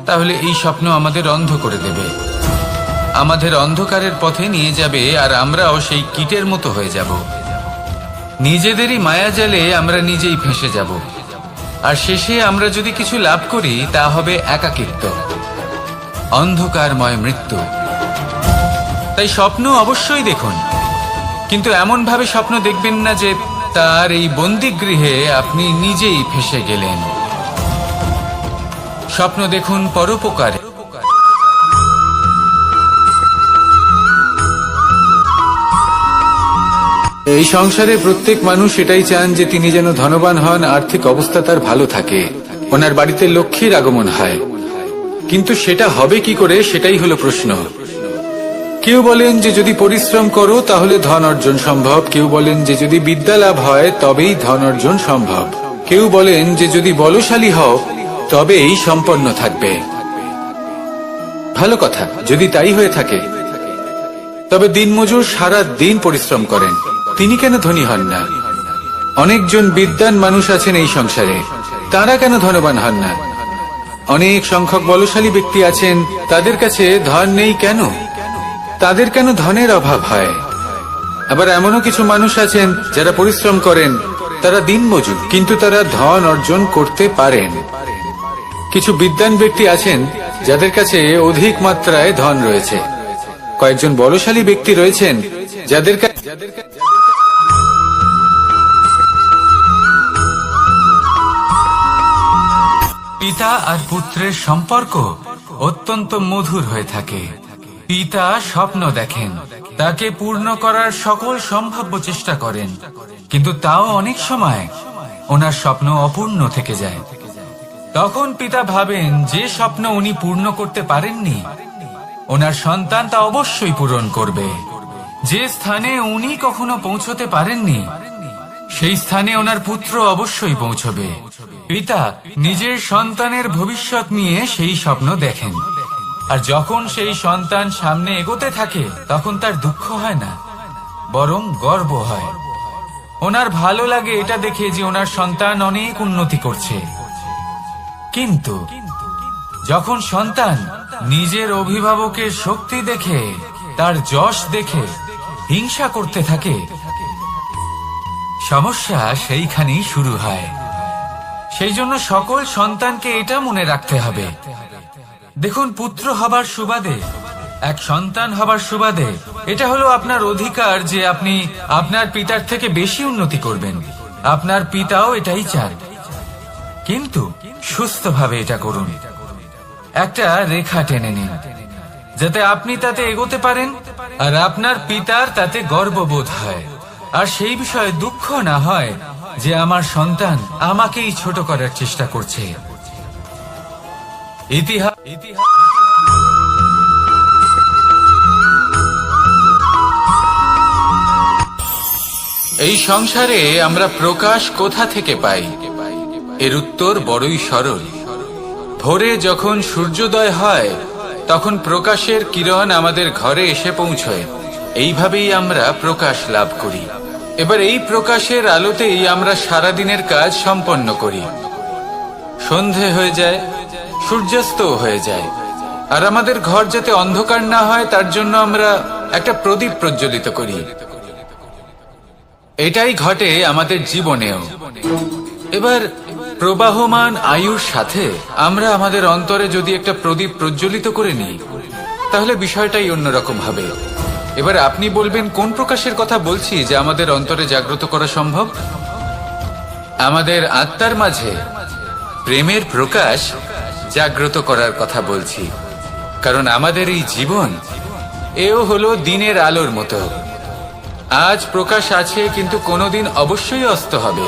তাহলে এই স্বপ্ন আমাদের অন্ধ করে দেবে, আমাদের অন্ধকারের পথে নিয়ে যাবে, আর আমরাও সেই কীটের মতো হয়ে যাব। নিজেদেরই মায়াজালে আমরা নিজেই ফেঁসে যাব, আর শেষে আমরা যদি কিছু লাভ করি তা হবে একাকিত্ব, অন্ধকারময় মৃত্যু। তাই স্বপ্ন অবশ্যই দেখুন, কিন্তু এমন ভাবে স্বপ্ন দেখবেন না যে তার এই বন্দিগৃহে আপনি নিজেই ফেঁসে গেলেন। স্বপ্ন দেখুন পরোপকারে। এই সংসারে প্রত্যেক মানুষ এটাই চান যে তিনি যেন ধনবান হন, আর্থিক অবস্থা তার ভালো থাকে, ওনার বাড়িতে লক্ষ্মীর আগমন হয়। কিন্তু সেটা হবে কি করে, সেটাই হলো প্রশ্ন। কেউ বলেন যে যদি পরিশ্রম করো তাহলে ধন অর্জন সম্ভব, কেউ বলেন যে যদি বিদ্যা লাভ হয় তবেই ধন অর্জন সম্ভব, কেউ বলেন যে যদি বলশালী হও তবেই সম্পন্ন থাকবে। ভালো কথা, যদি তাই হয়ে থাকে, তবে দিনমজুর সারা দিন পরিশ্রম করেন, তিনি কেন ধনী হন না? অনেকজন বিদ্বান মানুষ আছেন এই সংসারে, তারা কেন ধনবান হন না? অনেক সংখ্যক বলশালী ব্যক্তি আছেন, তাদের কাছে ধন নেই কেন? তাদের কেন ধনের অভাব হয়? আবার এমনও কিছু মানুষ আছেন যারা পরিশ্রম করেন, তারা দিনমজুর, কিন্তু তারা ধন অর্জন করতে পারেন। কিছু বিদ্বান ব্যক্তি আছেন যাদের কাছে অধিক মাত্রায় ধন রয়েছে, কয়েকজন বলশালী ব্যক্তি রয়েছেন যাদের পিতা আর পুত্রের সম্পর্ক অত্যন্ত মধুর হয়ে থাকে। পিতা স্বপ্ন দেখেন, তাকে পূর্ণ করার সকল সম্ভাব্য চেষ্টা করেন, কিন্তু তাও অনেক সময় ওনার স্বপ্ন অপূর্ণ থেকে যায়। তখন পিতা ভাবেন যে স্বপ্ন উনি পূর্ণ করতে পারেননি, ওনার সন্তান তা অবশ্যই পূরণ করবে। যে স্থানে উনি কখনো পৌঁছতে পারেননি, সেই স্থানে ওনার পুত্র অবশ্যই পৌঁছবে। পিতা নিজের সন্তানের ভবিষ্যৎ নিয়ে সেই স্বপ্ন দেখেন, আর যখন সেই সন্তান সামনে এগোতে থাকে তখন তার দুঃখ হয় না, বরং গর্ব হয়। ওনার ভালো লাগে এটা দেখে যে ওনার সন্তান অনেক উন্নতি করছে। কিন্তু যখন সন্তান নিজের অভিভাবকের শক্তি দেখে, তার যশ দেখে হিংসা করতে থাকে, সমস্যা সেইখানেই শুরু হয়। সেই জন্য সকল সন্তানকে এটা মনে রাখতে হবে। দেখুন, পুত্র হবার সুবাদে, এক সন্তান হবার সুবাদে এটা হলো আপনার অধিকার যে আপনি আপনার পিতার থেকে বেশি উন্নতি করবেন। আপনার পিতাও এটাই চান, কিন্তু সুস্থভাবে এটা করুন। একটা রেখা টেনে নিন যাতে আপনি তাতে এগোতে পারেন আর আপনার পিতার তাতে গর্ববোধ হয়, আর সেই বিষয়ে দুঃখ না হয় যে আমার সন্তান আমাকেই ছোট করার চেষ্টা করছে। এই সংসারে আমরা প্রকাশ কোথা থেকে পাই? এর উত্তর বড়ই সরল। ভোরে যখন সূর্যোদয় হয় তখন প্রকাশের কিরণ আমাদের ঘরে এসে পৌঁছয়। এইভাবেই আমরা প্রকাশ লাভ করি। এবার এই প্রকাশের আলোতেই আমরা সারাদিনের কাজ সম্পন্ন করি। সন্ধে হয়ে যায়, সূর্যাস্ত হয়ে যায়, আর আমাদের ঘর যাতে অন্ধকার না হয় তার জন্য আমরা একটা প্রদীপ প্রজ্বলিত করি। এটাই ঘটে আমাদের জীবনেও। এবার প্রবাহমান আয়ুর সাথে আমরা আমাদের অন্তরে যদি একটা প্রদীপ প্রজ্বলিত করে নিই তাহলে বিষয়টাই অন্যরকম হবে। এবার আপনি বলবেন, কোন প্রকাশের কথা বলছি যা আমাদের অন্তরে জাগ্রত করা সম্ভব? আমাদের আত্মার মাঝে প্রেমের প্রকাশ জাগ্রত করার কথা বলছি। কারণ আমাদের এই জীবন এও হলো দিনের আলোর মতো। আজ প্রকাশ আছে, কিন্তু কোনোদিন অবশ্যই অস্ত হবে।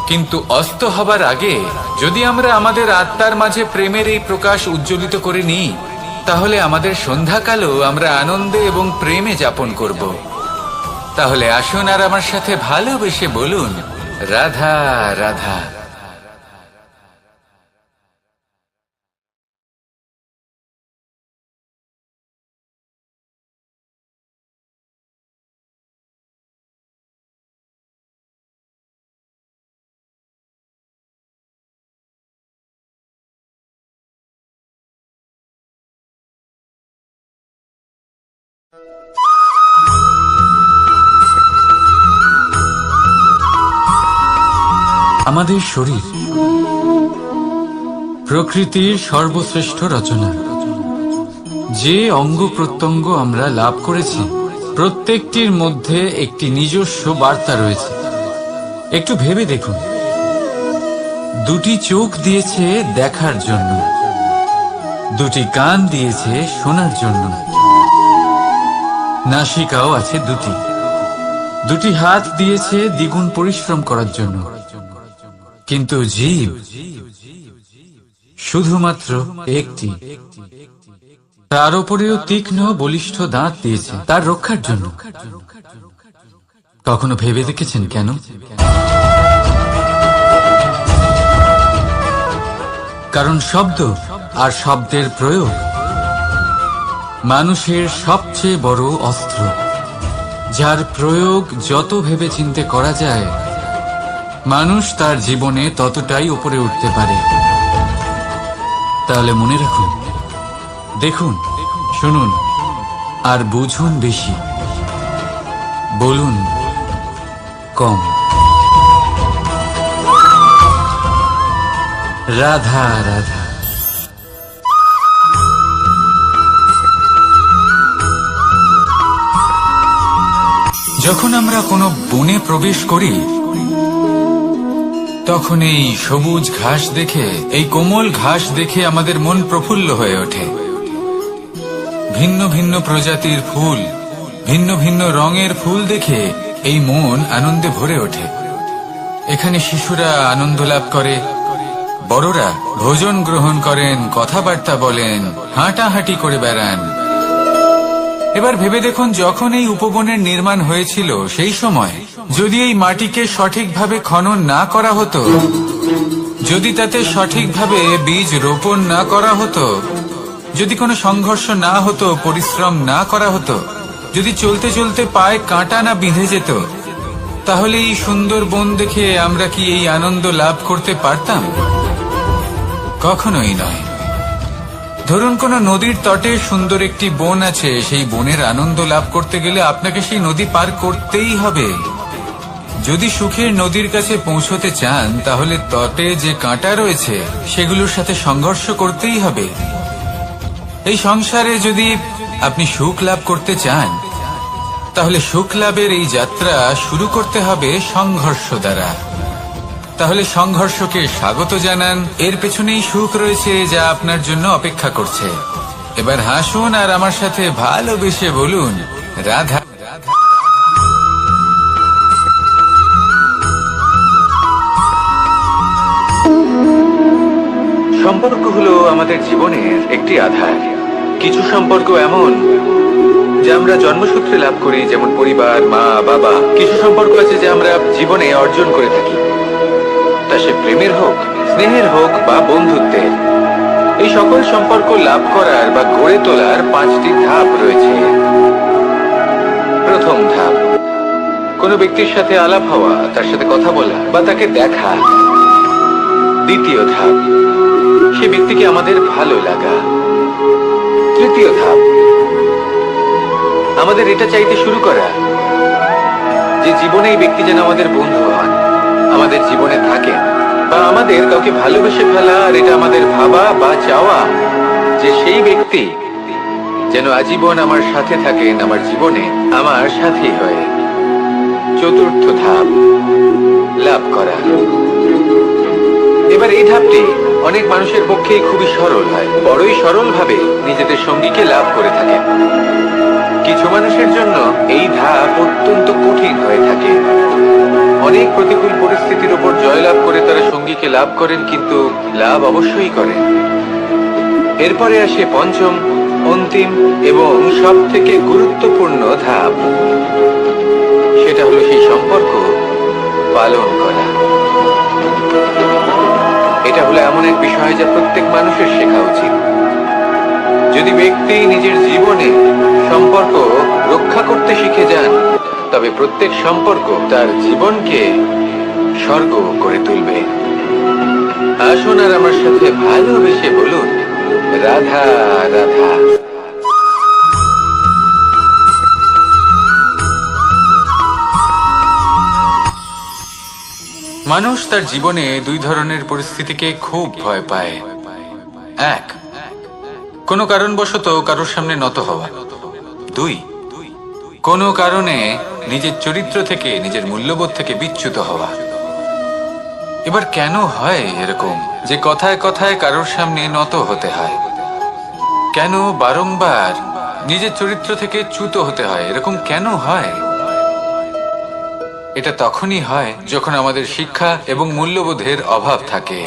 কিন্তু অস্ত হবার আগে যদি আমরা আমাদের আত্মার মাঝে প্রেমের এই প্রকাশ উজ্জ্বলিত করে নিই তাহলে আমাদের সন্ধ্যাকালও আমরা আনন্দে এবং প্রেমে যাপন করব। তাহলে আসুন আর আমার সাথে ভালোবেসে বলুন, রাধা রাধা। আমাদের শরীর প্রকৃতির সর্বশ্রেষ্ঠ রচনা। যে অঙ্গ প্রত্যঙ্গ আমরা লাভ করেছি প্রত্যেকটির মধ্যে একটি নিজস্ব বার্তা রয়েছে। একটু ভেবে দেখুন, দুটি চোখ দিয়েছে দেখার জন্য, দুটি কান দিয়েছে শোনার জন্য, নাসিকাও আছে দুটি, দুটি হাত দিয়েছে দ্বিগুণ পরিশ্রম করার জন্য। কিন্তু জীব শুধুমাত্র একটি। তার উপরেও তীক্ষ্ণ বলিষ্ঠ দাঁত দিয়েছে তার রক্ষার জন্য। কখনো ভেবে দেখেছেন কেন? কারণ শব্দ আর শব্দের প্রয়োগ মানুষের সবচেয়ে বড় অস্ত্র, যার প্রয়োগ যত ভেবে চিন্তে করা যায় মানুষ তার জীবনে ততটাই উপরে উঠতে পারে। তাহলে মনে রাখুন, দেখুন, শুনুন আর বুঝুন বেশি, বলুন কম। রাধা রাধা। যখন আমরা কোনো বনে প্রবেশ করি তখন এই সবুজ ঘাস দেখে, এই কোমল ঘাস দেখে আমাদের মন প্রফুল্ল হয়ে ওঠে। ভিন্ন ভিন্ন প্রজাতির ফুল, ভিন্ন ভিন্ন রঙের ফুল দেখে এই মন আনন্দে ভরে ওঠে। এখানে শিশুরা আনন্দ লাভ করে, বড়রা ভোজন গ্রহণ করেন, কথাবার্তা বলেন, হাঁটাহাঁটি করে বেড়ান। এবার ভেবে দেখুন, যখন এই উপবনের নির্মাণ হয়েছিল সেই সময় যদি এই মাটিকে সঠিকভাবে খনন না করা হতো, যদি তাতে সঠিকভাবে বীজ রোপণ না করা হতো, যদি কোনো সংঘর্ষ না হতো, পরিশ্রম না করা হতো, যদি চলতে চলতে পায়ে কাঁটা না বিঁধে যেত, তাহলে এই সুন্দর বন দেখে আমরা কি এই আনন্দ লাভ করতে পারতাম? কখনোই নয়। ধরুন কোন নদীর তটে সুন্দর একটি বন আছে, সেই বনের আনন্দ লাভ করতে গেলে আপনাকে সেই নদী পার করতেই হবে। যদি সুখের নদীর কাছে পৌঁছতে চান তাহলে তটে যে কাঁটা রয়েছে সেগুলোর সাথে সংঘর্ষ করতেই হবে। এই সংসারে যদি আপনি সুখ লাভ করতে চান তাহলে সুখ লাভের এই যাত্রা শুরু করতে হবে সংঘর্ষ দ্বারা। তাহলে সংঘর্ষকে স্বাগত জানান, এর পেছনেই সুখ রয়েছে যা আপনার জন্য অপেক্ষা করছে। এবার হাসুন আর আমার সাথে ভালোবেসে বলুন, রাধা। সম্পর্ক হলো আমাদের জীবনের একটি আধার। কিছু সম্পর্ক এমন যা আমরা জন্মসূত্রে লাভ করি, যেমন পরিবার, মা, বাবা। কিছু সম্পর্ক আছে যা আমরা জীবনে অর্জন করে থাকি, তা সে প্রেমের হোক, স্নেহের হোক বা বন্ধুত্বের। এই সকল সম্পর্ক লাভ করার বা গড়ে তোলার 5টি ধাপ রয়েছে। প্রথম ধাপ, কোনো ব্যক্তির সাথে আলাপ হওয়া, তার সাথে কথা বলা বা তাকে দেখা। দ্বিতীয় ধাপ, সে ব্যক্তিকে আমাদের ভালো লাগা। তৃতীয় ধাপ, আমাদের এটা চাইতে শুরু করা যে জীবনে এই ব্যক্তি যেন আমাদের বন্ধু হন, আমাদের জীবনে থাকেন, বা আমাদের কাউকে ভালোবেসে ফেলা। আর এটা আমাদের ভাবা বা চাওয়া যে সেই ব্যক্তি যেন আজীবন আমার সাথে থাকেন, আমার জীবনে আমার সাথী হয়ে। চতুর্থ ধাপ, লাভ করা। এবার এই ধাপটি অনেক মানুষের পক্ষেই খুবই সরল হয়, বড়ই সরল ভাবে নিজেদের সঙ্গীকে লাভ করে থাকেন। কিছু মানুষের জন্য এই ধাপ অত্যন্ত কঠিন হয়ে থাকে। অনেক প্রতিকূল পরিস্থিতির উপর জয়লাভ করে তারা সঙ্গীকে লাভ করেন, কিন্তু লাভ অবশ্যই করেন। এরপরে আসে পঞ্চম, অন্তিম এবং সব থেকে গুরুত্বপূর্ণ ধাপ। সেটা হলো সেই সম্পর্ক পালন করা। এটা হলো এমন এক বিষয় যা প্রত্যেক মানুষের শেখা উচিত। যদি ব্যক্তি নিজের জীবনে সম্পর্ক রক্ষা করতে শিখে যান, তবে প্রত্যেক সম্পর্ক তার জীবনকে স্বর্গ করে তুলবে। আসুন আর আমার সাথে ভালোবেসে বলুন, রাধা রাধা। মানুষ তার জীবনে 2 ধরনের পরিস্থিতিকে খুব ভয় পায়। 1, কোনো কারণবশত কারোর সামনে নত হওয়া। 2, কোনো কারণে নিজের চরিত্র থেকে, নিজের মূল্যবোধ থেকে বিচ্যুত হওয়া। এবার কেন হয় এরকম যে কথায় কথায় কারোর সামনে নত হতে হয়? কেন বারংবার নিজের চরিত্র থেকে চ্যুত হতে হয়? এরকম কেন হয়? এটা তখনই হয় যখন আমাদের শিক্ষা এবং মূল্যবোধের অভাব থাকে।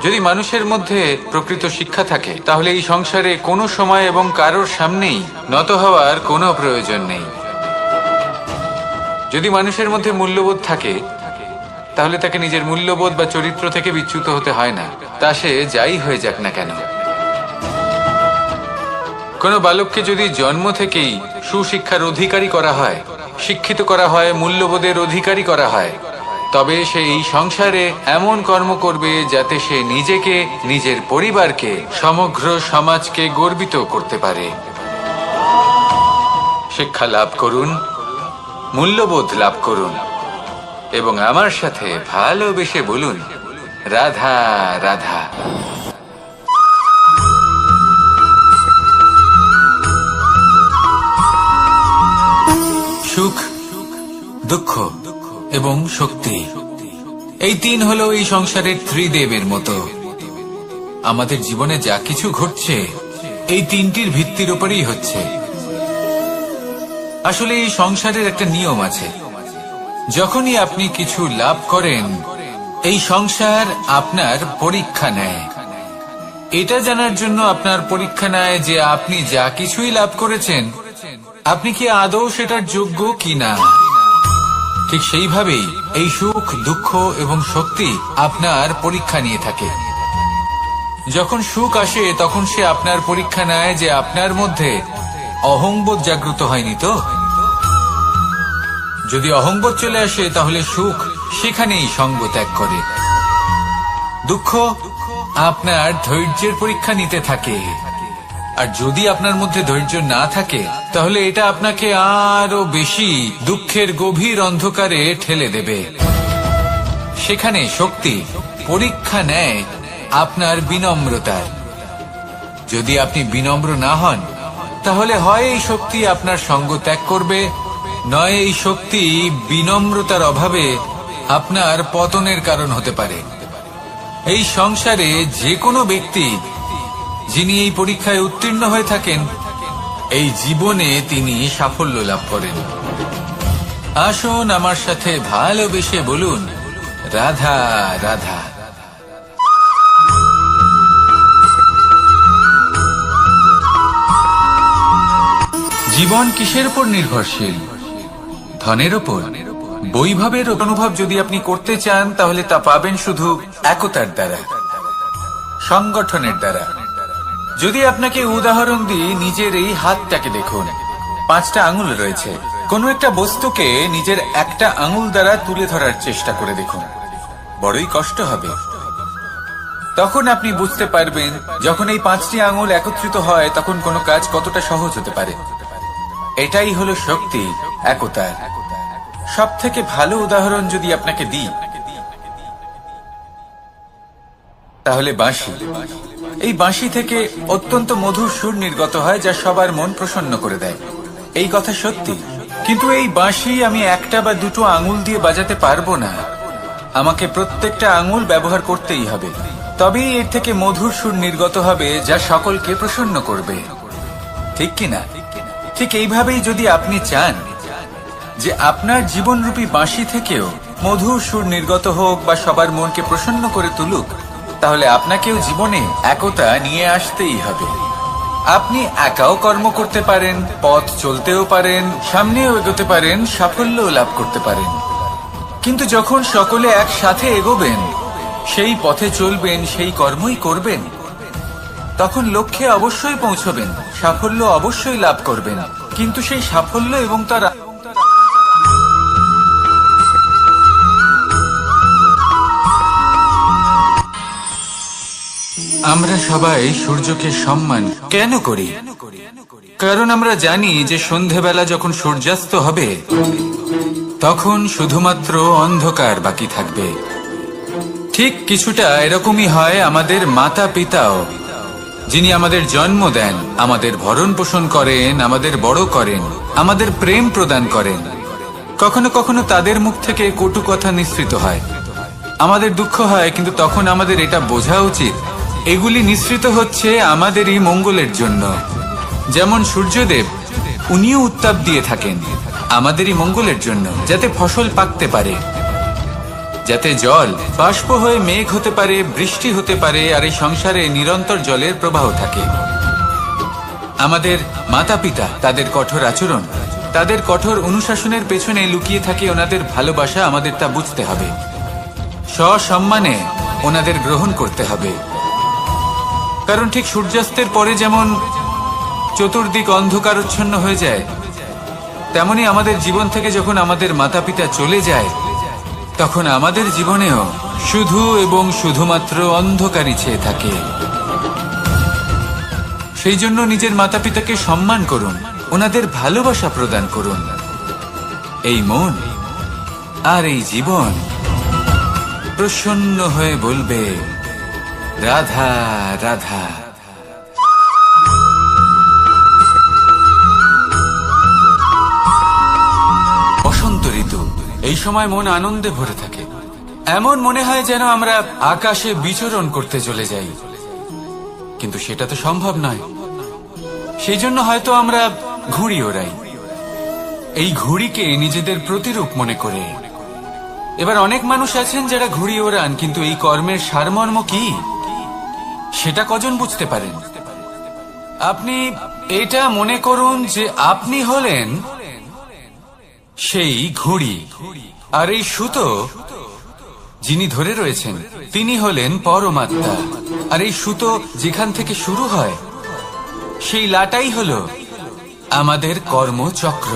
যদি মানুষের মধ্যে প্রকৃত শিক্ষা থাকে তাহলে এই সংসারে কোনো সময় এবং কারোর সামনেই নত হওয়ার কোনো প্রয়োজন নেই। যদি মানুষের মধ্যে মূল্যবোধ থাকে তাহলে তাকে নিজের মূল্যবোধ বা চরিত্র থেকে বিচ্যুত হতে হয় না, তা সে যাই হয়ে যাক না কেন। কোনো বালককে যদি জন্ম থেকেই সুশিক্ষার অধিকারী করা হয়, শিক্ষিত করা হয়, মূল্যবোধের অধিকারী করা হয়, তবে সে এই সংসারে এমন কর্ম করবে যাতে সে নিজেকে, নিজের পরিবারকে, সমগ্র সমাজকে গর্বিত করতে পারে। শিক্ষা লাভ করুন, মূল্যবোধ লাভ করুন এবং আমার সাথে ভালোবেসে বলুন, রাধা রাধা। সুখ, দুঃখ এবং শক্তি, এই 3 হলো এই সংসারের ত্রিদেবের মতো। আমাদের জীবনে যা কিছু ঘটছে এই 3টির ভিত্তির উপরেই হচ্ছে। আসলে এই সংসারের একটা নিয়ম আছে, যখনই আপনি কিছু লাভ করেন এই সংসার আপনার পরীক্ষা নেয়। এটা জানার জন্য আপনার পরীক্ষা নেয় যে আপনি যা কিছুই লাভ করেছেন আপনি কি আদৌ সেটার যোগ্য কিনা। ঠিক সেইভাবেই এই সুখ, দুঃখ এবং শক্তি আপনার পরীক্ষা নিয়ে থাকে। যখন সুখ আসে তখন সে আপনার পরীক্ষা নেয় যে আপনার মধ্যে অহংবোধ জাগ্রত হয়নি তো। যদি অহংবোধ চলে আসে তাহলে সুখ সেখানেই সঙ্গ ত্যাগ করে। দুঃখ আপনার ধৈর্যের পরীক্ষা নিতে থাকে। আর যদি আপনার মধ্যে ধৈর্য না থাকে তাহলে এটা আপনাকে আরো বেশি দুঃখের গভীর অন্ধকারে ঠেলে দেবে। সেখানে শক্তি পরীক্ষা নেয় আপনার বিনম্রতার। যদি আপনি বিনম্র না হন তাহলে হয় এই শক্তি আপনার সঙ্গ ত্যাগ করবে, নয় এই শক্তি বিনম্রতার অভাবে আপনার পতনের কারণ হতে পারে। এই সংসারে যে কোনো ব্যক্তি যিনি এই পরীক্ষায় উত্তীর্ণ হয়ে থাকেন, এই জীবনে তিনি সাফল্য লাভ করেন। আসুন আমার সাথে ভালোবেসে বলুন, রাধা রাধা। জীবন কিসের উপর নির্ভরশীল? ধনের উপর? বৈভবের অনুভব যদি আপনি করতে চান তাহলে তা পাবেন শুধু একতার দ্বারা, সংগঠনের দ্বারা। যদি আপনাকে উদাহরণ দিই, নিজের এই হাতটাকে দেখুন, 5টা আঙুল রয়েছে। কোনো একটা বস্তুকে নিজের একটা আঙুল দ্বারা তুলে ধরার চেষ্টা করে দেখুন, বড়ই কষ্ট হবে। তখন আপনি বুঝতে পারবেন যখন এই 5টি আঙুল একত্রিত হয় তখন কোনো কাজ কতটা সহজ হতে পারে। এটাই হলো শক্তি, একতার। সব থেকে ভালো উদাহরণ যদি আপনাকে দিই তাহলে বাঁশি। এই বাঁশি থেকে অত্যন্ত মধুর সুর নির্গত হয় যা সবার মন প্রসন্ন করে দেয়। এই কথা সত্যি, কিন্তু এই বাঁশি আমি একটা বা দুটো আঙুল দিয়ে বাজাতে পারবো না। আমাকে প্রত্যেকটা আঙুল ব্যবহার করতেই হবে, তবেই এর থেকে মধুর সুর নির্গত হবে যা সকলকে প্রসন্ন করবে, ঠিক কিনা? ঠিক এইভাবেই যদি আপনি চান যে আপনার জীবনরূপী বাঁশি থেকেও মধুর সুর নির্গত হোক বা সবার মনকে প্রসন্ন করে তুলুক, তাহলে আপনাকেও জীবনে একতা নিয়ে আসতেই হবে। আপনি একাও কর্ম করতে পারেন, পথ চলতেও পারেন, সামনেও এগোতে পারেন, সাফল্যও লাভ করতে পারেন। কিন্তু যখন সকলে একসাথে এগোবেন, সেই পথে চলবেন, সেই কর্মই করবেন, তখন লক্ষ্যে অবশ্যই পৌঁছবেন, সাফল্য অবশ্যই লাভ করবেন। কিন্তু সেই সাফল্য এবং তার আমরা সবাই সূর্যকে সম্মান কেন করি? কারণ আমরা জানি যে সন্ধেবেলা যখন সূর্যাস্ত হবে তখন শুধুমাত্র অন্ধকার বাকি থাকবে। ঠিক কিছুটা এরকমই হয় আমাদের মাতা পিতাও, যিনি আমাদের জন্ম দেন, আমাদের ভরণ পোষণ করেন, আমাদের বড় করেন, আমাদের প্রেম প্রদান করেন। কখনো কখনো তাদের মুখ থেকে কটু কথা নিঃসৃত হয়, আমাদের দুঃখ হয়, কিন্তু তখন আমাদের এটা বোঝা উচিত এগুলি নিঃসৃত হচ্ছে আমাদেরই মঙ্গলের জন্য। যেমন সূর্যদেব, উনিও উত্তাপ দিয়ে থাকেন আমাদেরই মঙ্গলের জন্য, যাতে ফসল পাকতে পারে, যাতে জল বাষ্প হয়ে মেঘ হতে পারে, বৃষ্টি হতে পারে, আর এই সংসারে নিরন্তর জলের প্রবাহ থাকে। আমাদের মাতা পিতা, তাদের কঠোর আচরণ, তাদের কঠোর অনুশাসনের পেছনে লুকিয়ে থাকে ওনাদের ভালোবাসা। আমাদের তা বুঝতে হবে, সসম্মানে ওনাদের গ্রহণ করতে হবে। কারণ ঠিক সূর্যাস্তের পরে যেমন চতুর্দিক অন্ধকারচ্ছন্ন হয়ে যায়, তেমনি আমাদের জীবন থেকে যখন আমাদের মাতা পিতা চলে যায় তখন আমাদের জীবনেও শুধু এবং শুধুমাত্র অন্ধকারই ছেয়ে থাকে। সেই জন্য নিজের মাতা পিতাকে সম্মান করুন, ওনাদের ভালোবাসা প্রদান করুন। এই মন আর এই জীবন প্রসন্ন হয়ে বলবে, রাধা রাধা। বসন্ত ঋতু, এই সময় মন আনন্দে ভরে থাকে। এমন মনে হয় যেন আমরা আকাশে বিচরণ করতে চলে যাই, কিন্তু সেটা তো সম্ভব নয়। সেই জন্য হয়তো আমরা ঘুড়ি ওড়াই, এই ঘুড়িকে নিজেদের প্রতিরূপ মনে করে। এবার অনেক মানুষ আছেন যারা ঘুড়ি ওড়ান, কিন্তু এই কর্মের সারমর্ম কি সেটা কজন বুঝতে পারেন? আপনি এটা মনে করুন যে আপনি হলেন সেই ঘুড়ি, আর এই সুতো যিনি ধরে রয়েছেন তিনি হলেন পরমাত্মা। আর এই সুতো যেখান থেকে শুরু হয় সেই লাটাই হলো আমাদের কর্মচক্র।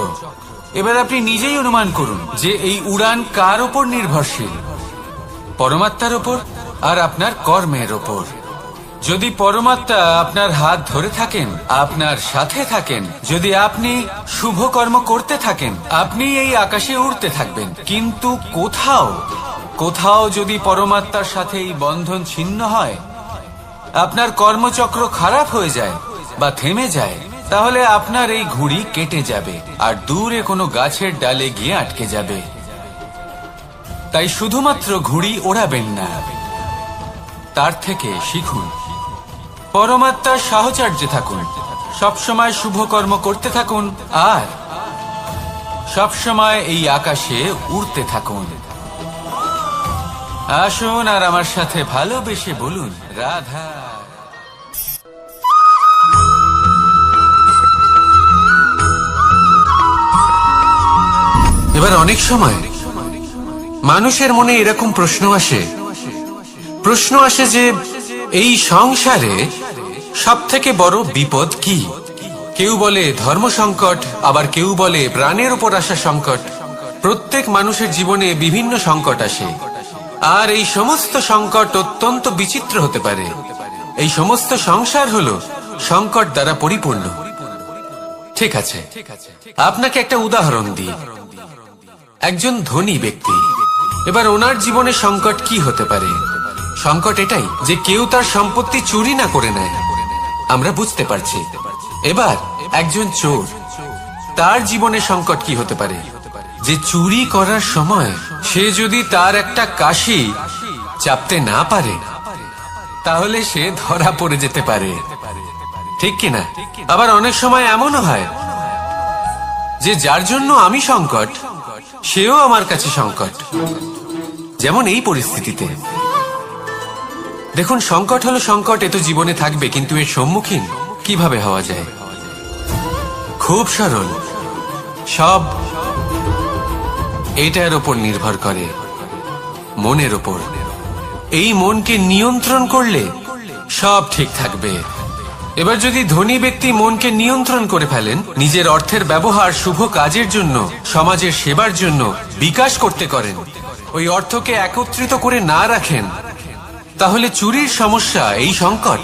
এবার আপনি নিজেই অনুমান করুন যে এই উড়ান কার ওপর নির্ভরশীল? পরমাত্মার ওপর আর আপনার কর্মের ওপর। যদি পরমাত্মা আপনার হাত ধরে থাকেন, আপনার সাথে থাকেন, যদি আপনি শুভ কর্ম করতে থাকেন, আপনি এই আকাশে উড়তে থাকবেন। কিন্তু কোথাও যদি পরমাত্মার সাথে এই বন্ধন ছিন্ন হয়, আপনার কর্মচক্র খারাপ হয়ে যায় বা থেমে যায়, তাহলে আপনার এই ঘুড়ি কেটে যাবে আর দূরে কোনো গাছের ডালে গিয়ে আটকে যাবে। তাই শুধুমাত্র ঘুড়ি ওড়াবেন না, তার থেকে শিখুন। পরমাত্মার সাহচর্যে থাকুন, সবসময় শুভ কর্ম করতে থাকুন আর সবসময় এই আকাশে উড়তে থাকুন। আসুন আর আমার সাথে ভালোবেসে বলুন, রাধা। এবার অনেক সময় মানুষের মনে এরকম প্রশ্ন আসে যে এই সংসারে সব থেকে বড় বিপদ কি? কেউ বলে ধর্ম সংকট, আবার কেউ বলে প্রাণের উপর আসা সংকট। প্রত্যেক মানুষের জীবনে বিভিন্ন সংকট আসে, আর এই সমস্ত সংকট অত্যন্ত বিচিত্র হতে পারে। এই সমস্ত সংসার হলো সংকট দ্বারা পরিপূর্ণ। ঠিক আছে, আপনাকে একটা উদাহরণ দিই। একজন ধনী ব্যক্তি, এবার ওনার জীবনে সংকট কি হতে পারে? সংকট এটাই যে কেউ তার সম্পত্তি চুরি না করে নেয়, আমরা বুঝতে পারছি। এবার একজন চোর, তার জীবনে সংকট কি হতে পারে? যে চুরি করার সময় সে যদি তার একটা কাশি চাপতে না পারে, তাহলে সে ধরা পড়ে যেতে পারে, ঠিক কিনা? আবার অনেক সময় এমনও হয় যে যার জন্য আমি সংকট, সেও আমার কাছে সংকট। যেমন এই পরিস্থিতিতে দেখুন, সংকট হলো সংকট, এ তো জীবনে থাকবে, কিন্তু এর সম্মুখীন কিভাবে হওয়া যায়? খুব সরল, সব এটার উপর নির্ভর করে, মনের উপর। এই মনকে নিয়ন্ত্রণ করলে সব ঠিক থাকবে। এবার যদি ধনী ব্যক্তি মনকে নিয়ন্ত্রণ করে ফেলেন, নিজের অর্থের ব্যবহার শুভ কাজের জন্য, সমাজের সেবার জন্য বিকাশ করতে করেন, ওই অর্থকে একত্রিত করে না রাখেন, তাহলে চুরির সমস্যা, এই সংকট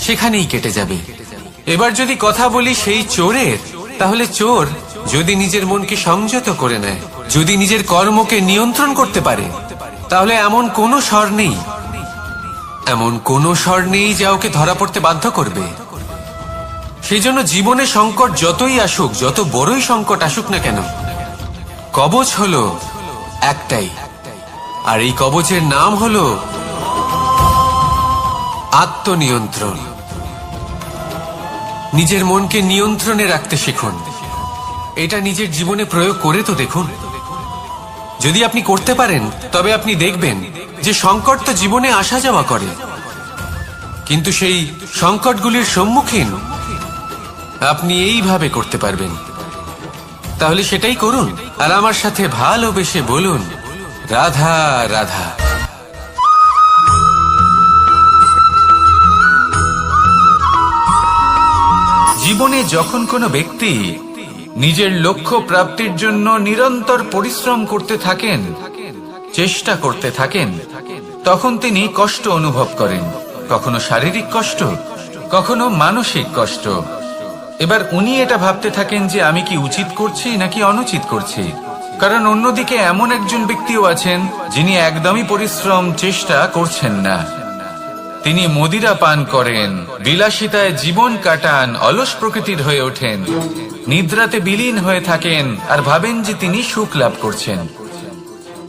সেখানেই কেটে যাবে। এবার যদি কথা বলি সেই চোরের, তাহলে চোর যদি নিজের মনকে সংযত করে নেয়, যদি নিজের কর্মকে নিয়ন্ত্রণ করতে পারে, তাহলে এমন কোনো স্বর নেই যা ওকে ধরা পড়তে বাধ্য করবে। সেই জন্য জীবনে সংকট যতই আসুক, যত বড়ই সংকট আসুক না কেন, কবচ হলো একটাই, আর এই কবচের নাম হলো আত্মনিয়ন্ত্রণ। নিজের মনকে নিয়ন্ত্রণে রাখতে শিখুন। এটা নিজের জীবনে প্রয়োগ করে তো দেখুন। যদি আপনি করতে পারেন, তবে আপনি দেখবেন যে সংকট তো জীবনে আসা যাওয়া করে, কিন্তু সেই সংকটগুলির সম্মুখীন আপনি এইভাবে করতে পারবেন। তাহলে সেটাই করুন, আর আমার সাথে ভালোবেসে বলুন, রাধা রাধা। জীবনে যখন কোনো ব্যক্তি নিজের লক্ষ্য প্রাপ্তির জন্য নিরন্তর পরিশ্রম করতে থাকেন, চেষ্টা করতে থাকেন, তখন তিনি কষ্ট অনুভব করেন, কখনো শারীরিক কষ্ট, কখনো মানসিক কষ্ট। এবার উনি এটা ভাবতে থাকেন যে আমি কি উচিত করছি নাকি অনুচিত করছি। কারণ অন্যদিকে এমন একজন ব্যক্তিও আছেন যিনি একদমই পরিশ্রম, চেষ্টা করছেন না। তিনি মদিরা পান করেন, বিলাসিতায় জীবন কাটান, অলস প্রকৃতির হয়ে ওঠেন, নিদ্রাতে বিলীন হয়ে থাকেন আর ভাবেন যে তিনি সুখ লাভ করছেন।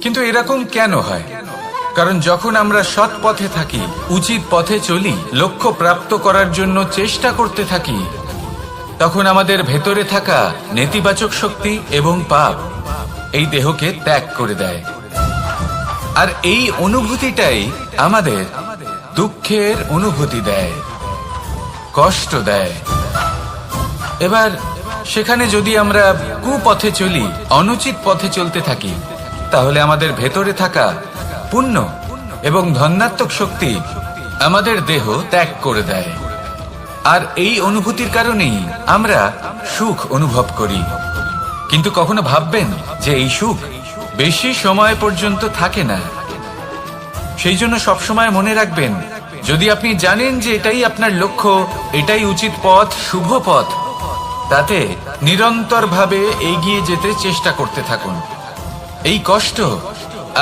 কিন্তু এরকম কেন হয়? কারণ যখন আমরা সৎ পথে থাকি, উচিত পথে চলি, লক্ষ্য প্রাপ্ত করার জন্য চেষ্টা করতে থাকি, তখন আমাদের ভেতরে থাকা নেতিবাচক শক্তি এবং পাপ এই দেহকে ত্যাগ করে দেয়। আর এই অনুভূতিটাই আমাদের দুঃখের অনুভূতি দেয়, কষ্ট দেয়। এবার সেখানে যদি আমরা কুপথে চলি, অনুচিত পথে চলতে থাকি, তাহলে আমাদের ভেতরে থাকা পুণ্য এবং ধনাত্মক শক্তি আমাদের দেহ ত্যাগ করে দেয়। আর এই অনুভূতির কারণেই আমরা সুখ অনুভব করি। কিন্তু কখনো ভাববেন যে এই সুখ বেশি সময় পর্যন্ত থাকে না। সেই জন্য সবসময় মনে রাখবেন, যদি আপনি জানেন যে এটাই আপনার লক্ষ্য, এটাই উচিত পথ, শুভ পথ, তাতে নিরন্তরভাবে এগিয়ে যেতে চেষ্টা করতে থাকুন। এই কষ্ট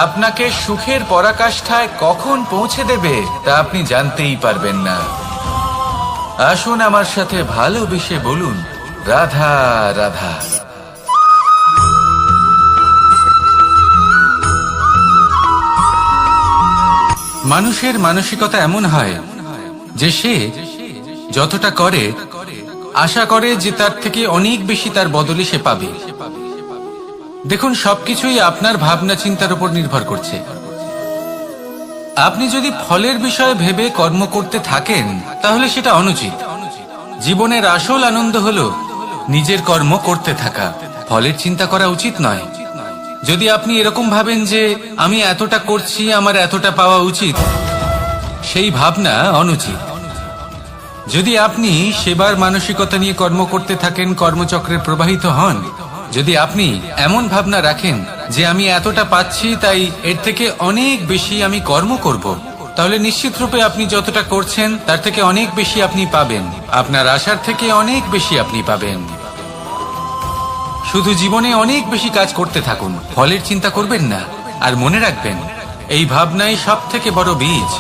আপনাকে সুখের পরাকাষ্ঠায় কখন পৌঁছে দেবে তা আপনি জানতেই পারবেন না। আসুন আমার সাথে ভালোবেসে বলুন, রাধা রাধা। মানুষের মানসিকতা এমন হয় যে সে যতটা করে আশা করে যে তার থেকে অনেক বেশি তার বদলে সে পাবে। দেখুন, সবকিছুই আপনার ভাবনা চিন্তার উপর নির্ভর করছে। আপনি যদি ফলের বিষয়ে ভেবে কর্ম করতে থাকেন তাহলে সেটা অনুচিত। জীবনের আসল আনন্দ হলো নিজের কর্ম করতে থাকা, ফলের চিন্তা করা উচিত নয়। যদি আপনি এরকম ভাবেন যে আমি এতটা করছি, আমার এতটা পাওয়া উচিত, সেই ভাবনা অনুচিত। যদি আপনি সেবার মানসিকতা নিয়ে কর্ম করতে থাকেন, কর্মচক্রে প্রবাহিত হন, যদি আপনি এমন ভাবনা রাখেন যে আমি এতটা পাচ্ছি তাই এর থেকে অনেক বেশি আমি কর্ম করব, তাহলে নিশ্চিত রূপে আপনি যতটা করছেন তার থেকে অনেক বেশি আপনি পাবেন। আপনার আশার থেকে অনেক বেশি আপনি পাবেন। শুধু জীবনে অনেক বেশি কাজ করতে থাকুন, ফলের চিন্তা করবেন না। আর মনে রাখবেন, এই ভাবনাই সব থেকে বড় বীজ।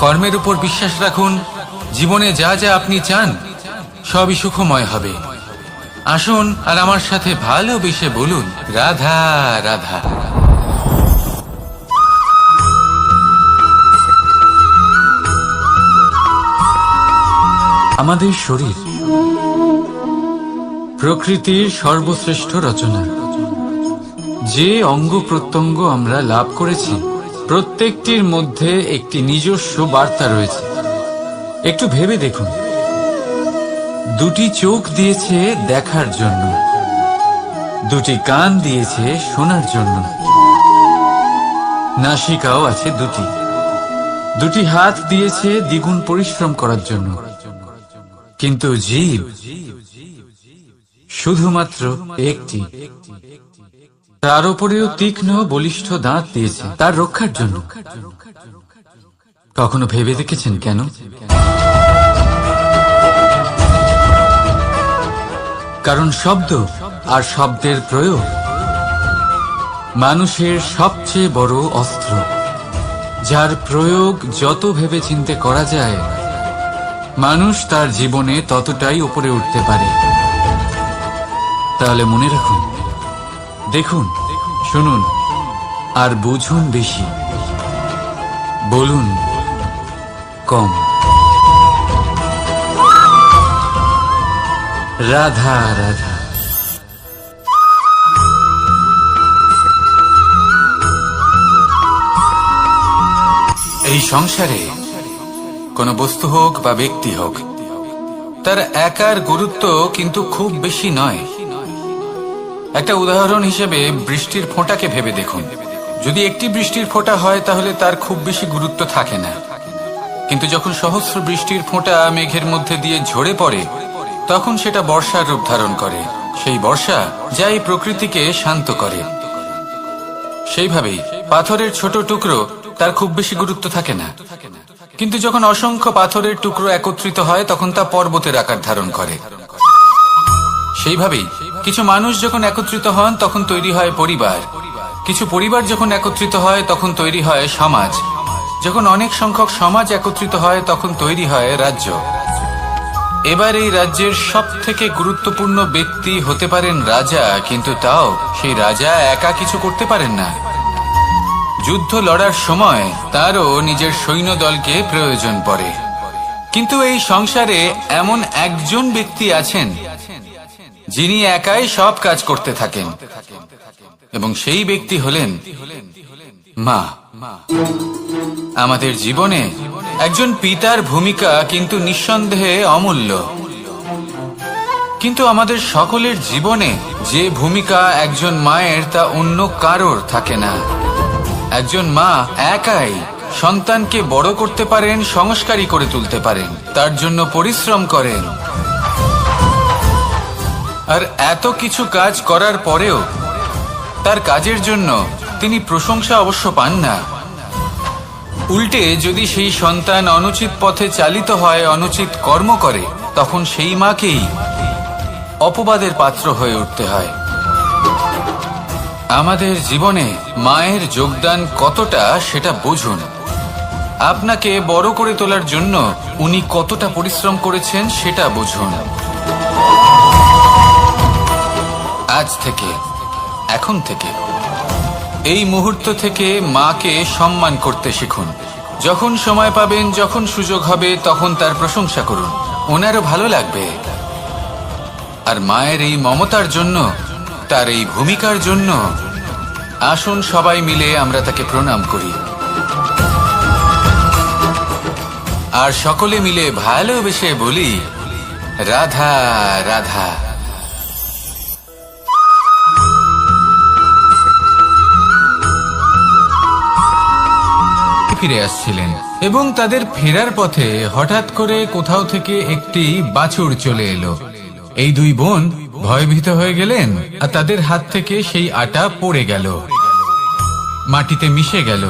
কর্মের উপর বিশ্বাস রাখুন। জীবনে যা যা আপনি চান সবই সুখময় হবে। আসুন আর আমার সাথে ভালোবেসে বলুন, রাধা রাধা। আমাদের শরীর প্রকৃতির সর্বশ্রেষ্ঠ রচনা। যে অঙ্গ প্রত্যঙ্গ আমরা লাভ করেছি প্রত্যেকটির মধ্যে একটি নিজস্ব বার্তা রয়েছে। একটু ভেবে দেখুন, দুটি চোখ দিয়েছে দেখার জন্য, দুটি কান দিয়েছে শোনার জন্য, নাসিকাও আছে দুটি, দুটি হাত দিয়েছে দ্বিগুণ পরিশ্রম করার জন্য। কিন্তু জীব শুধুমাত্র একটি। তার উপরেও তীক্ষ্ণ বলিষ্ঠ দাঁত দিয়েছে তার রক্ষার জন্য। কখনো ভেবে দেখেছেন কেন? কারণ শব্দ আর শব্দের প্রয়োগ মানুষের সবচেয়ে বড় অস্ত্র, যার প্রয়োগ যত ভেবে চিন্তে করা যায় মানুষ তার জীবনে ততটাই উপরে উঠতে পারে। তাহলে মনে রাখুন, দেখুন, শুনুন আর বুঝুন বেশি, বলুন কম। রাধা রাধা। এই সংসারে কোনো বস্তু হোক বা ব্যক্তি হোক, তার একার গুরুত্ব কিন্তু খুব বেশি নয়। একটা উদাহরণ হিসেবে বৃষ্টির ফোঁটাকে ভেবে দেখুন। যদি একটি বৃষ্টির ফোঁটা হয় তাহলে তার খুব বেশি গুরুত্ব থাকে না, কিন্তু যখন সহস্র বৃষ্টির ফোঁটা মেঘের মধ্যে দিয়ে ঝরে পড়ে তখন সেটা বর্ষার রূপ ধারণ করে। সেই বর্ষা যা এই প্রকৃতিকে শান্ত করে। সেইভাবেই পাথরের ছোট টুকরো তার খুব বেশি গুরুত্ব থাকে না, কিন্তু যখন অসংখ্য পাথরের টুকরো একত্রিত হয় তখন তা পর্বতের আকার ধারণ করে। সেইভাবেই কিছু মানুষ যখন একত্রিত হন তখন তৈরি হয় পরিবার, কিছু পরিবার যখন একত্রিত হয় তখন তৈরি হয় সমাজ, যখন অনেক সংখ্যক সমাজ একত্রিত হয় তখন তৈরি হয় রাজ্য। এবার এই রাজ্যের সব থেকে গুরুত্বপূর্ণ ব্যক্তি হতে পারেন রাজা, কিন্তু তাও সেই রাজা একা কিছু করতে পারেন না। যুদ্ধ লড়ার সময় তারও নিজের সৈন্যদলকে প্রয়োজন পড়ে। কিন্তু এই সংসারে এমন একজন ব্যক্তি আছেন যিনি একাই সব কাজ করতে থাকেন, এবং সেই ব্যক্তি হলেন মা। আমাদের জীবনে একজন পিতার ভূমিকা কিন্তু নিঃসন্দেহে অমূল্য, কিন্তু আমাদের সকলের জীবনে যে ভূমিকা একজন মায়ের তা অন্য কারোর থাকে না। একজন মা একাই সন্তানকে বড় করতে পারেন, সংস্কারী করে তুলতে পারেন, তার জন্য পরিশ্রম করেন। আর এত কিছু কাজ করার পরেও তার কাজের জন্য তিনি প্রশংসা অবশ্য পান না, উল্টে যদি সেই সন্তান অনুচিত পথে চালিত হয়, অনুচিত কর্ম করে, তখন সেই মাকেই অপবাদের পাত্র হয়ে উঠতে হয়। আমাদের জীবনে মায়ের যোগদান কতটা সেটা বুঝুন। আপনাকে বড় করে তোলার জন্য উনি কতটা পরিশ্রম করেছেন সেটা বুঝুন। আজ থেকে, এখন থেকে, এই মুহূর্ত থেকে মাকে সম্মান করতে শিখুন। যখন সময় পাবেন, যখন সুযোগ হবে, তখন তার প্রশংসা করুন, ওনারও ভালো লাগবে। আর মায়ের এই মমতার জন্য, তার এই ভূমিকার জন্য আসুন সবাই মিলে আমরা তাকে প্রণাম করি, আর সকলে মিলে ভালোবেসে বলি, রাধা রাধা। ফিরে আসছিলেন এবং তাদের ফেরার পথে হঠাৎ করে কোথাও থেকে একটি বাছুর চলে এলো। এই দুই বোন ভয়ভীত হয়ে গেলেন, আর তাদের হাত থেকে সেই আটা পড়ে গেল, মাটিতে মিশে গেল।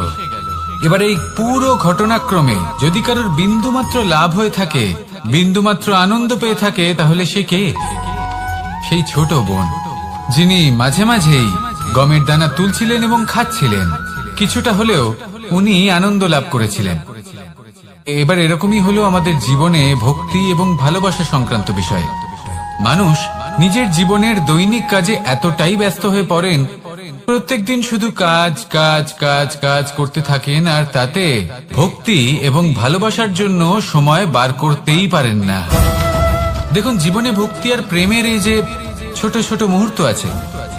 এবার এই পুরো ঘটনাক্রমে যদি কারোর বিন্দুমাত্র লাভ হয়ে থাকে, বিন্দুমাত্র আনন্দ পেয়ে থাকে, তাহলে সে কে? সেই ছোট বোন, যিনি মাঝে মাঝেই গমের দানা তুলছিলেন এবং খাচ্ছিলেন। কিছুটা হলেও উনি আনন্দ লাভ করেছিলেন। এবার এরকমই হলো আমাদের জীবনে ভক্তি এবং ভালোবাসা সংক্রান্ত বিষয়। মানুষ নিজের জীবনের দৈনিক কাজে এতটাই ব্যস্ত হয়ে পড়েন, প্রত্যেকদিন শুধু কাজ কাজ কাজ কাজ করতে থাকেন, আর তাতে ভক্তি এবং ভালোবাসার জন্য সময় বার করতেই পারেন না। দেখুন, জীবনে ভক্তি আর প্রেমের এই যে ছোট ছোট মুহূর্ত আছে,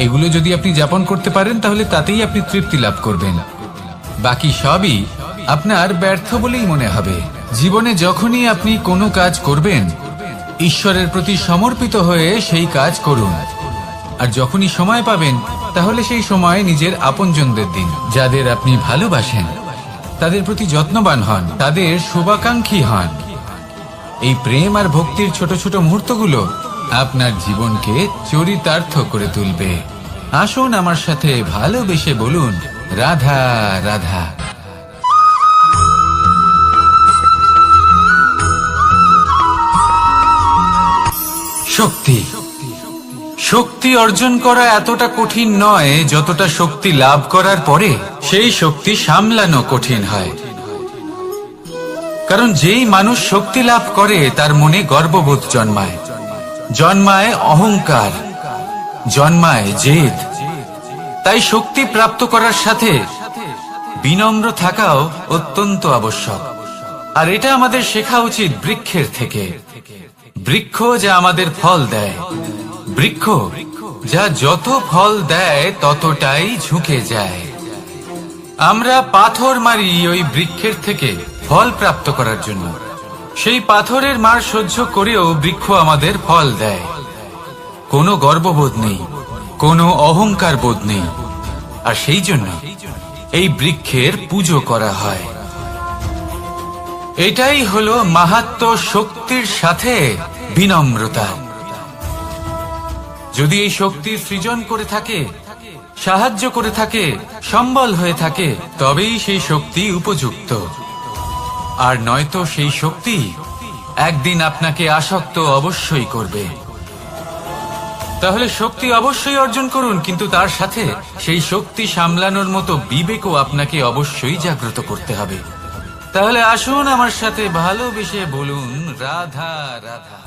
এগুলো যদি আপনি যাপন করতে পারেন, তাহলে তাতেই আপনি তৃপ্তি লাভ করবেন। বাকি সবই আপনার ব্যর্থ বলেই মনে হবে। জীবনে যখনই আপনি কোনো কাজ করবেন, ঈশ্বরের প্রতি সমর্পিত হয়ে সেই কাজ করুন। আর যখনই সময় পাবেন, তাহলে সেই সময় নিজের আপনজনদের দিন। যাদের আপনি ভালোবাসেন তাদের প্রতি যত্নবান হন, তাদের শুভাকাঙ্ক্ষী হন। এই প্রেম আর ভক্তির ছোট ছোট মুহূর্তগুলো আপনার জীবনকে চরিতার্থ করে তুলবে। আসুন আমার সাথে ভালোবেসে বলুন, রাধা রাধা। শক্তি, শক্তি অর্জন করা এতটা কঠিন নয় যতটা শক্তি লাভ করার পরে সেই শক্তি সামলানো কঠিন হয়। কারণ যেই মানুষ শক্তি লাভ করে, তার মনে গর্ববোধ জন্মায়, জন্মায় অহংকার, জন্মায় জেদ। তাই শক্তি প্রাপ্ত করার সাথে বিনম্র থাকাও অত্যন্ত আবশ্যক। আর এটা আমাদের শেখা উচিত বৃক্ষের থেকে। বৃক্ষ যা আমাদের ফল দেয়, বৃক্ষ যা যত ফল দেয় ততটাই ঝুঁকে যায়। আমরা পাথর মারি ওই বৃক্ষের থেকে ফল প্রাপ্ত করার জন্য। সেই পাথরের মার সহ্য করেও বৃক্ষ আমাদের ফল দেয়। কোনো গর্ববোধ নেই, কোনো অহংকার বোধ নেই। আর সেই জন্য এই বৃক্ষের পুজো করা হয়। এটাই হলো মাহাত্ম্য, শক্তির সাথে বিনম্রতা। যদি এই শক্তি সৃজন করে থাকে, সাহায্য করে থাকে, সম্বল হয়ে থাকে, তবেই সেই শক্তি উপযুক্ত। আর নয়তো সেই শক্তি একদিন আপনাকে আসক্ত অবশ্যই করবে। তাহলে শক্তি অবশ্যই অর্জন করুন, কিন্তু তার সাথে সেই শক্তি সামলানোর মতো বিবেকও আপনাকে অবশ্যই জাগ্রত করতে হবে। তাহলে আসুন আমার সাথে ভালোবেসে বলুন, রাধা রাধা।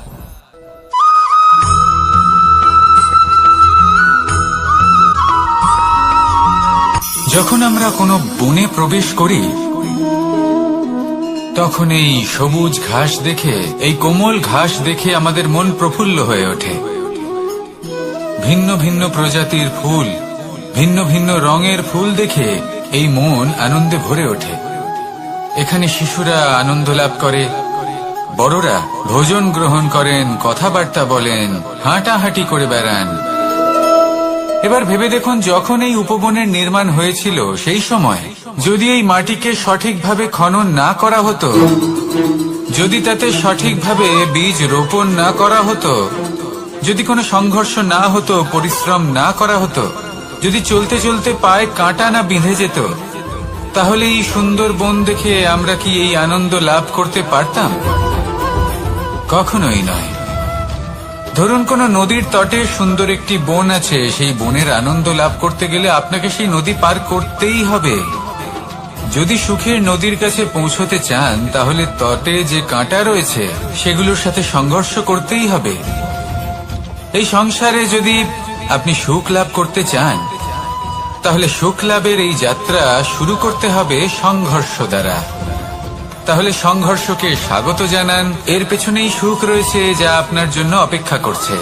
যখন আমরা কোনো বনে প্রবেশ করি, তখন এই সবুজ ঘাস দেখে, এই কোমল ঘাস দেখে আমাদের মন প্রফুল্ল হয়ে ওঠে। ভিন্ন ভিন্ন প্রজাতির ফুল, ভিন্ন ভিন্ন রঙের ফুল দেখে এই মন আনন্দে ভরে ওঠে। এখানে শিশুরা আনন্দ লাভ করে, বড়রা ভোজন গ্রহণ করেন, কথাবার্তা বলেন, হাঁটাহাঁটি করে বেড়ান। এবার ভেবে দেখুন, যখন এই উপবনের নির্মাণ হয়েছিল, সেই সময় যদি এই মাটিকে সঠিকভাবে খনন না করা হতো, যদি তাতে সঠিকভাবে বীজ রোপণ না করা হতো, যদি কোনো সংঘর্ষ না হতো, পরিশ্রম না করা হতো, যদি চলতে চলতে পায়ে কাঁটা না বিঁধে যেত, তাহলে এই সুন্দর বন দেখে আমরা কি এই আনন্দ লাভ করতে পারতাম? কখনোই নয়। ধরুন কোনো নদীর তটে সুন্দর একটি বন আছে, সেই বনের আনন্দ লাভ করতে গেলে আপনাকে সেই নদী পার করতেই হবে। যদি সুখের নদীর কাছে পৌঁছতে চান তাহলে তটে যে কাঁটা রয়েছে সেগুলোর সাথে সংঘর্ষ করতেই হবে। এই সংসারে যদি আপনি সুখ লাভ করতে চান তাহলে সুখ লাভের এই যাত্রা শুরু করতে হবে সংঘর্ষ দ্বারা। তাহলে সংঘর্ষকে স্বাগত জানান, এর পেছনেই সুখ রয়েছে যা আপনার জন্য অপেক্ষা করছে।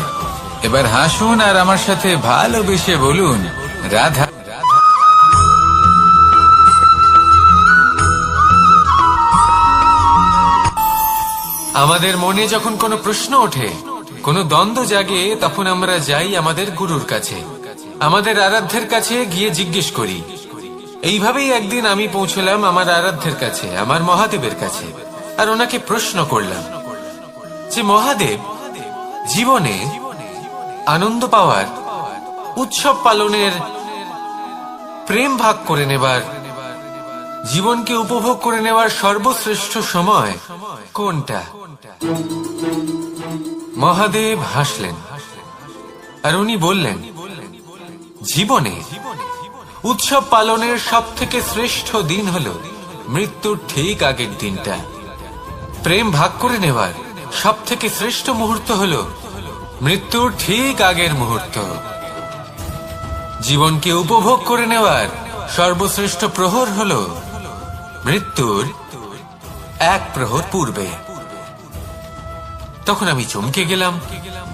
এবার হাসুন আর আমার সাথে ভালোবেসে বলুন, রাধা। আমাদের মনে যখন কোনো প্রশ্ন ওঠে, কোনো দ্বন্দ্ব জাগে, তখন আমরা যাই আমাদের গুরুর কাছে, আমাদের আরাধ্যের কাছে গিয়ে জিজ্ঞেস করি। এইভাবেই একদিন আমি পৌঁছলাম আমার আরাধ্যের কাছে, আমার মহাদেবের কাছে, আর ওনাকে প্রশ্ন করলাম যে মহাদেব, জীবনে আনন্দ পাওয়ার, উৎসব পালনের, প্রেম ভাগ করে নেবার, জীবনকে উপভোগ করে নেওয়ার সর্বশ্রেষ্ঠ সময় কোনটা? মহাদেব হাসলেন আর উনি বললেন, জীবনে উৎসব পালনের সব থেকে শ্রেষ্ঠ দিন হলো মৃত্যুর ঠিক আগের দিনটা। প্রেম ভাগ করে নেওয়ার সব থেকে শ্রেষ্ঠ মুহূর্ত হলো মৃত্যুর ঠিক আগের মুহূর্ত। জীবনকে উপভোগ করে নেওয়ার সর্বশ্রেষ্ঠ প্রহর হলো মৃত্যুর এক প্রহর পূর্বে। তখন আমি চমকে গেলাম।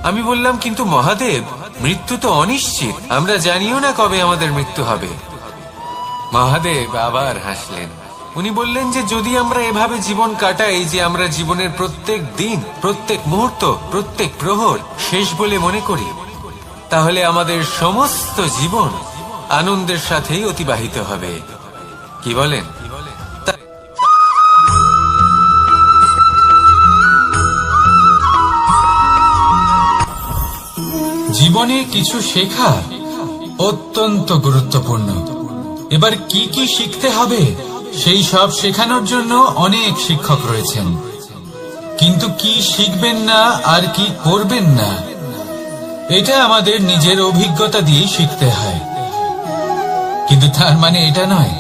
আমি বললাম, কিন্তু মহাদেব, মৃত্যু তো অনিশ্চিত, আমরা জানিও না কবে আমাদের মৃত্যু হবে। মহাদেব আবার হাসলেন। উনি বললেন যে যদি আমরা এভাবে জীবন কাটাই যে আমরা জীবনের প্রত্যেক দিন, প্রত্যেক মুহূর্ত, প্রত্যেক প্রহর শেষ বলে মনে করি, তাহলে আমাদের সমস্ত জীবন আনন্দের সাথেই অতিবাহিত হবে। কি বলেন? জীবনে কিছু শেখা অত্যন্ত গুরুত্বপূর্ণ। এবার কি কি শিখতে হবে সেই সব শেখানোর জন্য অনেক শিক্ষক রয়েছেন, কিন্তু কি শিখবেন না আর কি করবেন না এটা আমাদের নিজের অভিজ্ঞতা দিয়ে শিখতে হয়। কিন্তু তার মানে এটা নয়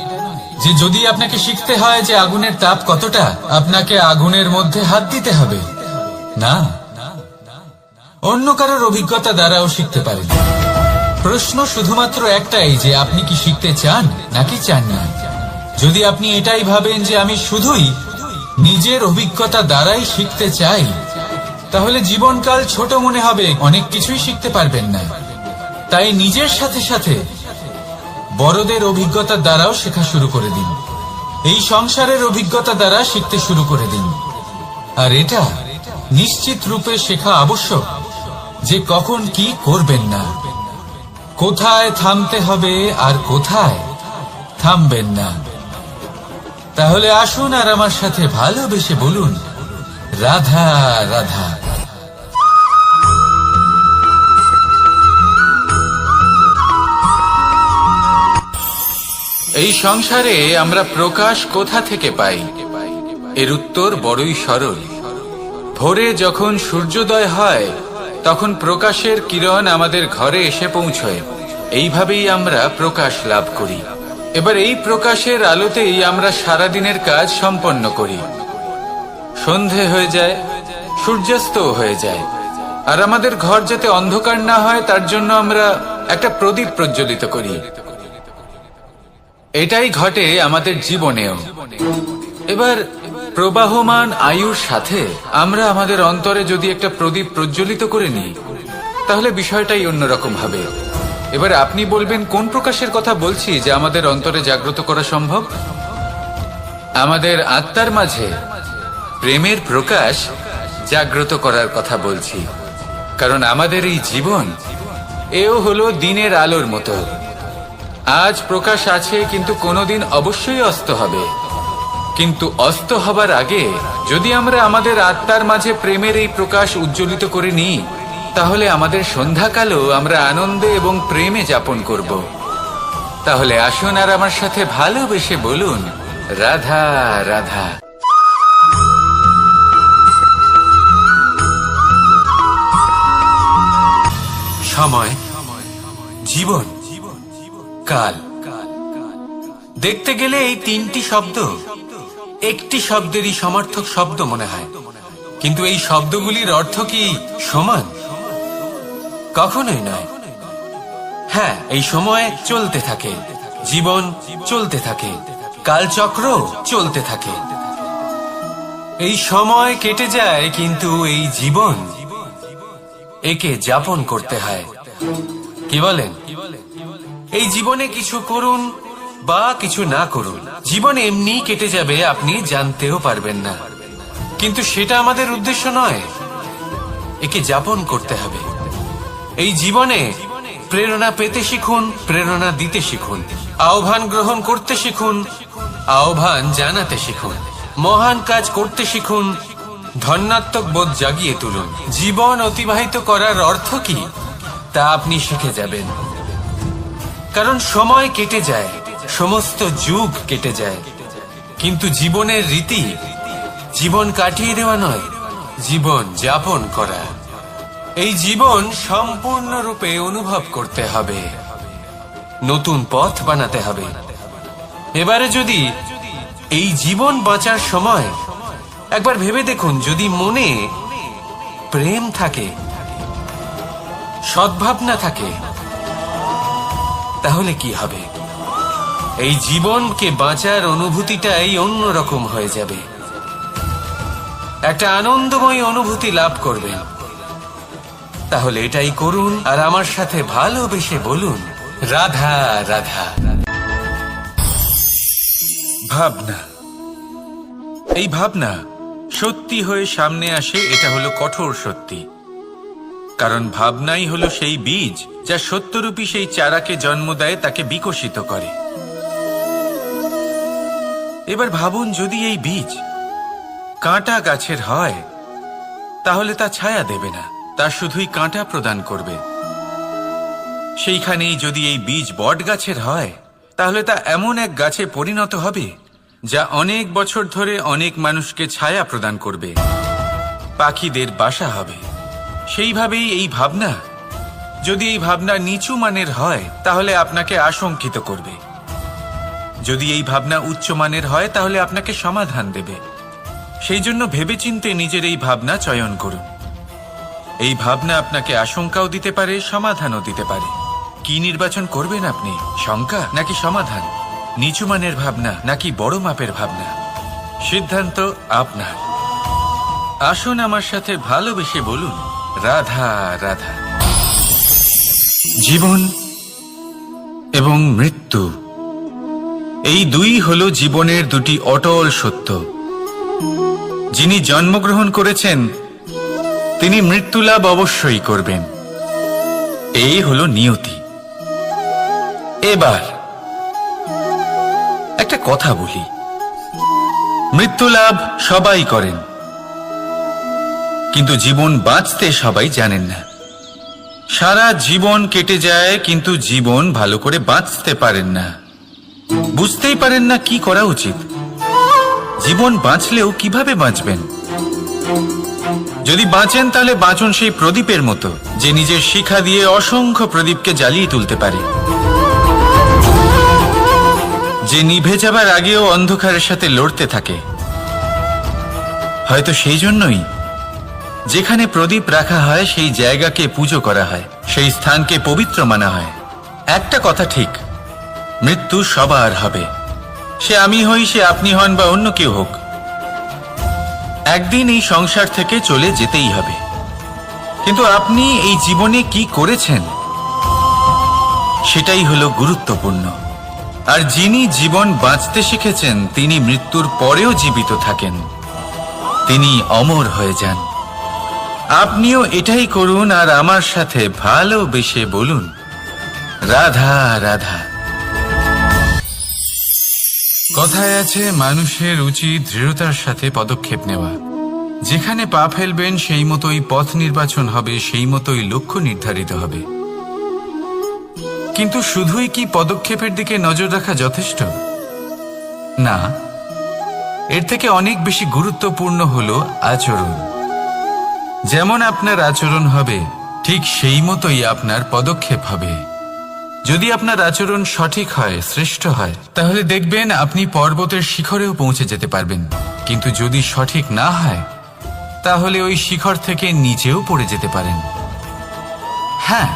যে যদি আপনাকে শিখতে হয় যে আগুনের তাপ কতটা, আপনাকে আগুনের মধ্যে হাত দিতে হবে। না, অন্য কারোর অভিজ্ঞতা দ্বারাও শিখতে পারেন। প্রশ্ন শুধুমাত্র একটাই যে আপনি কি শিখতে চান নাকি চান না। যদি আপনি এটাই ভাবেন যে আমি শুধুই নিজের অভিজ্ঞতা দ্বারাই শিখতে চাই, তাহলে জীবনকাল ছোট মনে হবে, অনেক কিছুই শিখতে পারবেন না। তাই নিজের সাথে সাথে বড়দের অভিজ্ঞতা দ্বারাও শেখা শুরু করে দিন। এই সংসারের অভিজ্ঞতা দ্বারা শিখতে শুরু করে দিন। আর এটা নিশ্চিত রূপে শেখা আবশ্যক যে কখন কি করবেন না, কোথায় থামতে হবে আর কোথায় থামবেন না। তাহলে আসুন আর আমার সাথে ভালোবেসে বলুন, রাধা রাধা। এই সংসারে আমরা প্রকাশ কোথা থেকে পাই? এর উত্তর বড়ই সরল। ভোরে যখন সূর্যোদয় হয় তখন প্রকাশের কিরণ আমাদের ঘরে এসে পৌঁছয়। এইভাবেই আমরা প্রকাশ লাভ করি। এবার এই প্রকাশের আলোতেই আমরা সারাদিনের কাজ সম্পন্ন করি। সন্ধে হয়ে যায়, সূর্যাস্ত হয়ে যায়, আর আমাদের ঘর যাতে অন্ধকার না হয় তার জন্য আমরা একটা প্রদীপ প্রজ্বলিত করি। এটাই ঘটে আমাদের জীবনেও। এবার প্রবাহমান আয়ুর সাথে আমরা আমাদের অন্তরে যদি একটা প্রদীপ প্রজ্বলিত করে নিই তাহলে বিষয়টাই অন্যরকম হবে। এবার আপনি বলবেন কোন প্রকাশের কথা বলছি যা আমাদের অন্তরে জাগ্রত করা সম্ভব? আমাদের আত্মার মাঝে প্রেমের প্রকাশ জাগ্রত করার কথা বলছি। কারণ আমাদের এই জীবন এও হলো দিনের আলোর মতো। আজ প্রকাশ আছে, কিন্তু কোনোদিন অবশ্যই অস্ত হবে। কিন্তু অস্ত হবার আগে যদি আমরা আমাদের আত্মার মাঝে প্রেমের এই প্রকাশ উজ্জ্বলিত করে নিই তাহলে আমাদের সন্ধ্যাকালও আমরা আনন্দে এবং প্রেমে যাপন করব। তাহলে আসুন আর আমার সাথে ভালোবেসে বলুন, রাধা রাধা। সময়, জীবন, কাল। দেখতে গেলে এই তিনটি শব্দ একটি শব্দেরই সমার্থক শব্দ মনে হয়, কিন্তু এই শব্দগুলির অর্থ কি সমান? কখনোই নয়। হ্যাঁ, এই সময় চলতে থাকে, জীবন চলতে থাকে, কালচক্র চলতে থাকে। এই সময় কেটে যায়, কিন্তু এই জীবন, একে যাপন করতে হয়। কি বলেন? এই জীবনে কিছু করুন বা কিছু না করুন, জীবন এমনি কেটে যাবে, আপনি জানতেও পারবেন না। কিন্তু সেটা আমাদের উদ্দেশ্য নয়, একে যাপন করতে হবে। এই জীবনে প্রেরণা পেতে শিখুন, প্রেরণা দিতে শিখুন, আহ্বান গ্রহণ করতে শিখুন, আহ্বান জানাতে শিখুন, মহান কাজ করতে শিখুন, ধন্যাত্মক বোধ জাগিয়ে তুলুন। জীবন অতিবাহিত করার অর্থ কি তা আপনি শিখে যাবেন। কারণ সময় কেটে যায়, সমস্ত যুগ কেটে যায়, কিন্তু জীবনের রীতি জীবন কাটিয়ে দেওয়া নয়, জীবন যাপন করা। এই জীবন সম্পূর্ণরূপে অনুভব করতে হবে, নতুন পথ বানাতে হবে। এবারে যদি এই জীবন বাঁচার সময় একবার ভেবে দেখুন, যদি মনে প্রেম থাকে, সদ্ভাবনা থাকে, তাহলে কি হবে? এই জীবনকে বাঁচার অনুভূতিটাই অন্যরকম হয়ে যাবে, একটা আনন্দময় অনুভূতি লাভ করবেন। তাহলে এটাই করুন আর আমার সাথে ভালোবেসে বলুন, রাধা রাধা। ভাবনা, এই ভাবনা সত্যি হয়ে সামনে আসে, এটা হলো কঠোর সত্যি। কারণ ভাবনাই হলো সেই বীজ যা সত্যরূপী সেই চারাকে জন্ম দেয়, তাকে বিকশিত করে। এবার ভাবুন, যদি এই বীজ কাঁটা গাছের হয়, তাহলে তা ছায়া দেবে না, তা শুধুই কাঁটা প্রদান করবে। সেইখানেই যদি এই বীজ বট গাছের হয়, তাহলে তা এমন এক গাছে পরিণত হবে যা অনেক বছর ধরে অনেক মানুষকে ছায়া প্রদান করবে, পাখিদের বাসা হবে। সেইভাবেই এই ভাবনা, যদি এই ভাবনা নিচু মানের হয়, তাহলে আপনাকে আশঙ্কিত করবে। যদি এই ভাবনা উচ্চ মানের হয়, তাহলে আপনাকে সমাধান দেবে। সেই জন্য ভেবেচিন্তে নিজের এই ভাবনা চয়ন করুন। এই ভাবনা আপনাকে আশঙ্কাও দিতে পারে, সমাধানও দিতে পারে। কি নির্বাচন করবেন আপনি? শঙ্কা নাকি সমাধান? নিচু মানের ভাবনা নাকি বড় মাপের ভাবনা? সিদ্ধান্ত আপনার। আসুন আমার সাথে ভালোবেসে বলুন, রাধা রাধা। জীবন এবং মৃত্যু, এই দুই হলো জীবনের দুটি অটল সত্য। যিনি জন্মগ্রহণ করেছেন তিনি মৃত্যুলাভ অবশ্যই করবেন, এই হলো নিয়তি। এবার একটা কথা বলি, মৃত্যুলাভ সবাই করেন, কিন্তু জীবন বাঁচতে সবাই জানেন না। সারা জীবন কেটে যায়, কিন্তু জীবন ভালো করে বাঁচতে পারেন না, বুঝতেই পারেন না কি করা উচিত। জীবন বাঁচলেও কিভাবে বাঁচবেন? যদি বাঁচেন তাহলে বাঁচুন সেই প্রদীপের মতো, যে নিজের শিখা দিয়ে অসংখ্য প্রদীপকে জ্বালিয়ে তুলতে পারে, যে নিভে যাবার আগেও অন্ধকারের সাথে লড়তে থাকে। হয়তো সেই জন্যই যেখানে প্রদীপ রাখা হয় সেই জায়গাকে পুজো করা হয়, সেই স্থানকে পবিত্র মানা হয়। একটা কথা ঠিক, মৃত্যু সবার হবে, সে আমি হই, সে আপনি হন বা অন্য কেউ হোক। একদিন এই সংসার থেকে চলে যেতেই হবে। কিন্তু আপনি এই জীবনে কি করেছেন সেটাই হলো গুরুত্বপূর্ণ। আর যিনি জীবন বাঁচতে শিখেছেন তিনি মৃত্যুর পরেও জীবিত থাকেন, তিনি অমর হয়ে যান। আপনিও এটাই করুন আর আমার সাথে ভালোবেসে বলুন, রাধা রাধা। কথায় আছে, মানুষের উচিত দৃঢ়তার সাথে পদক্ষেপ নেওয়া। যেখানে পা ফেলবেন সেই মতোই পথ নির্বাচন হবে, সেই মতোই লক্ষ্য নির্ধারিত হবে। কিন্তু শুধুই কি পদক্ষেপের দিকে নজর রাখা যথেষ্ট? না, এর থেকে অনেক বেশি গুরুত্বপূর্ণ হলো আচরণ। যেমন আপনার আচরণ হবে, ঠিক সেই মতোই আপনার পদক্ষেপ হবে। যদি আপনার আচরণ সঠিক হয়, শ্রেষ্ঠ হয়, তাহলে দেখবেন আপনি পর্বতের শিখরেও পৌঁছে যেতে পারবেন। কিন্তু যদি সঠিক না হয়, তাহলে ওই শিখর থেকে নিচেও পড়ে যেতে পারেন। হ্যাঁ,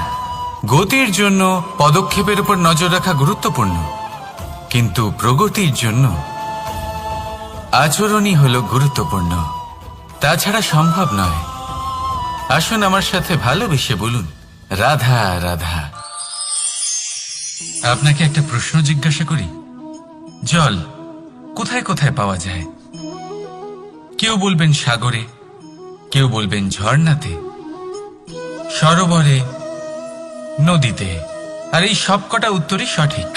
গতির জন্য পদক্ষেপের উপর নজর রাখা গুরুত্বপূর্ণ, কিন্তু প্রগতির জন্য আচরণই হলো গুরুত্বপূর্ণ। তাছাড়া সম্ভব নয়। আসুন আমার সাথে ভালোবেসে বলুন, রাধা রাধা। আপনাকে একটা প্রশ্ন জিজ্ঞাসা করি, জল কোথায় কোথায় পাওয়া যায়? কেউ বলবেন সাগরে, কেউ বলবেন ঝর্ণাতে, সরোবরে, নদীতে। আর এই সবকটা উত্তরই সঠিক।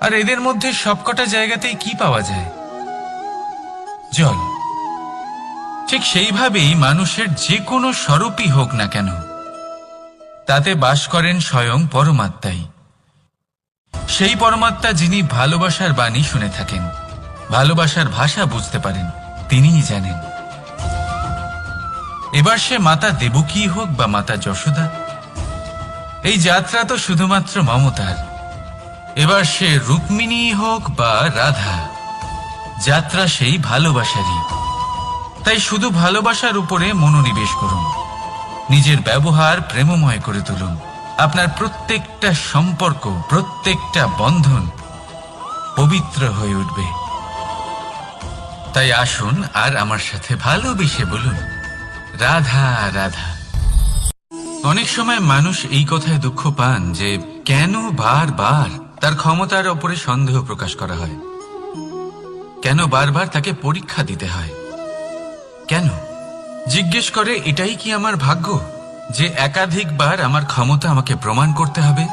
আর এদের মধ্যে সবকটা জায়গাতেই কি পাওয়া যায়? জল। ঠিক সেইভাবেই মানুষের যে কোনো স্বরূপই হোক না কেন, তাতে বাস করেন স্বয়ং পরমাত্মাই। সেই পরমাত্মা যিনি ভালোবাসার বাণী শুনে থাকেন, ভালোবাসার ভাষা বুঝতে পারেন, তিনিই জানেন। এবার সে মাতা দেবকী হোক বা মাতা যশোদা, এই যাত্রা তো শুধুমাত্র মমতার। এবার সে রুক্মিণী হোক বা রাধা, যাত্রা সেই ভালোবাসারই। তাই শুধু ভালোবাসার উপরে মনোনিবেশ করুন, নিজের ব্যবহার প্রেমময় করে তুলুন। আপনার প্রত্যেকটা সম্পর্ক, প্রত্যেকটা বন্ধন পবিত্র হয়ে উঠবে। তাই আসুন আর আমার সাথে ভালোবেসে বলুন, রাধা রাধা। অনেক সময় মানুষ এই কথায় দুঃখ পান যে কেন বারবার তার ক্ষমতার ওপরে সন্দেহ প্রকাশ করা হয়, কেন বারবার তাকে পরীক্ষা দিতে হয়। কেন জিজ্ঞেস করে, এটাই কি আমার ভাগ্য যে একাধিকবার আমার ক্ষমতা আমাকে প্রমাণ করতে হবে?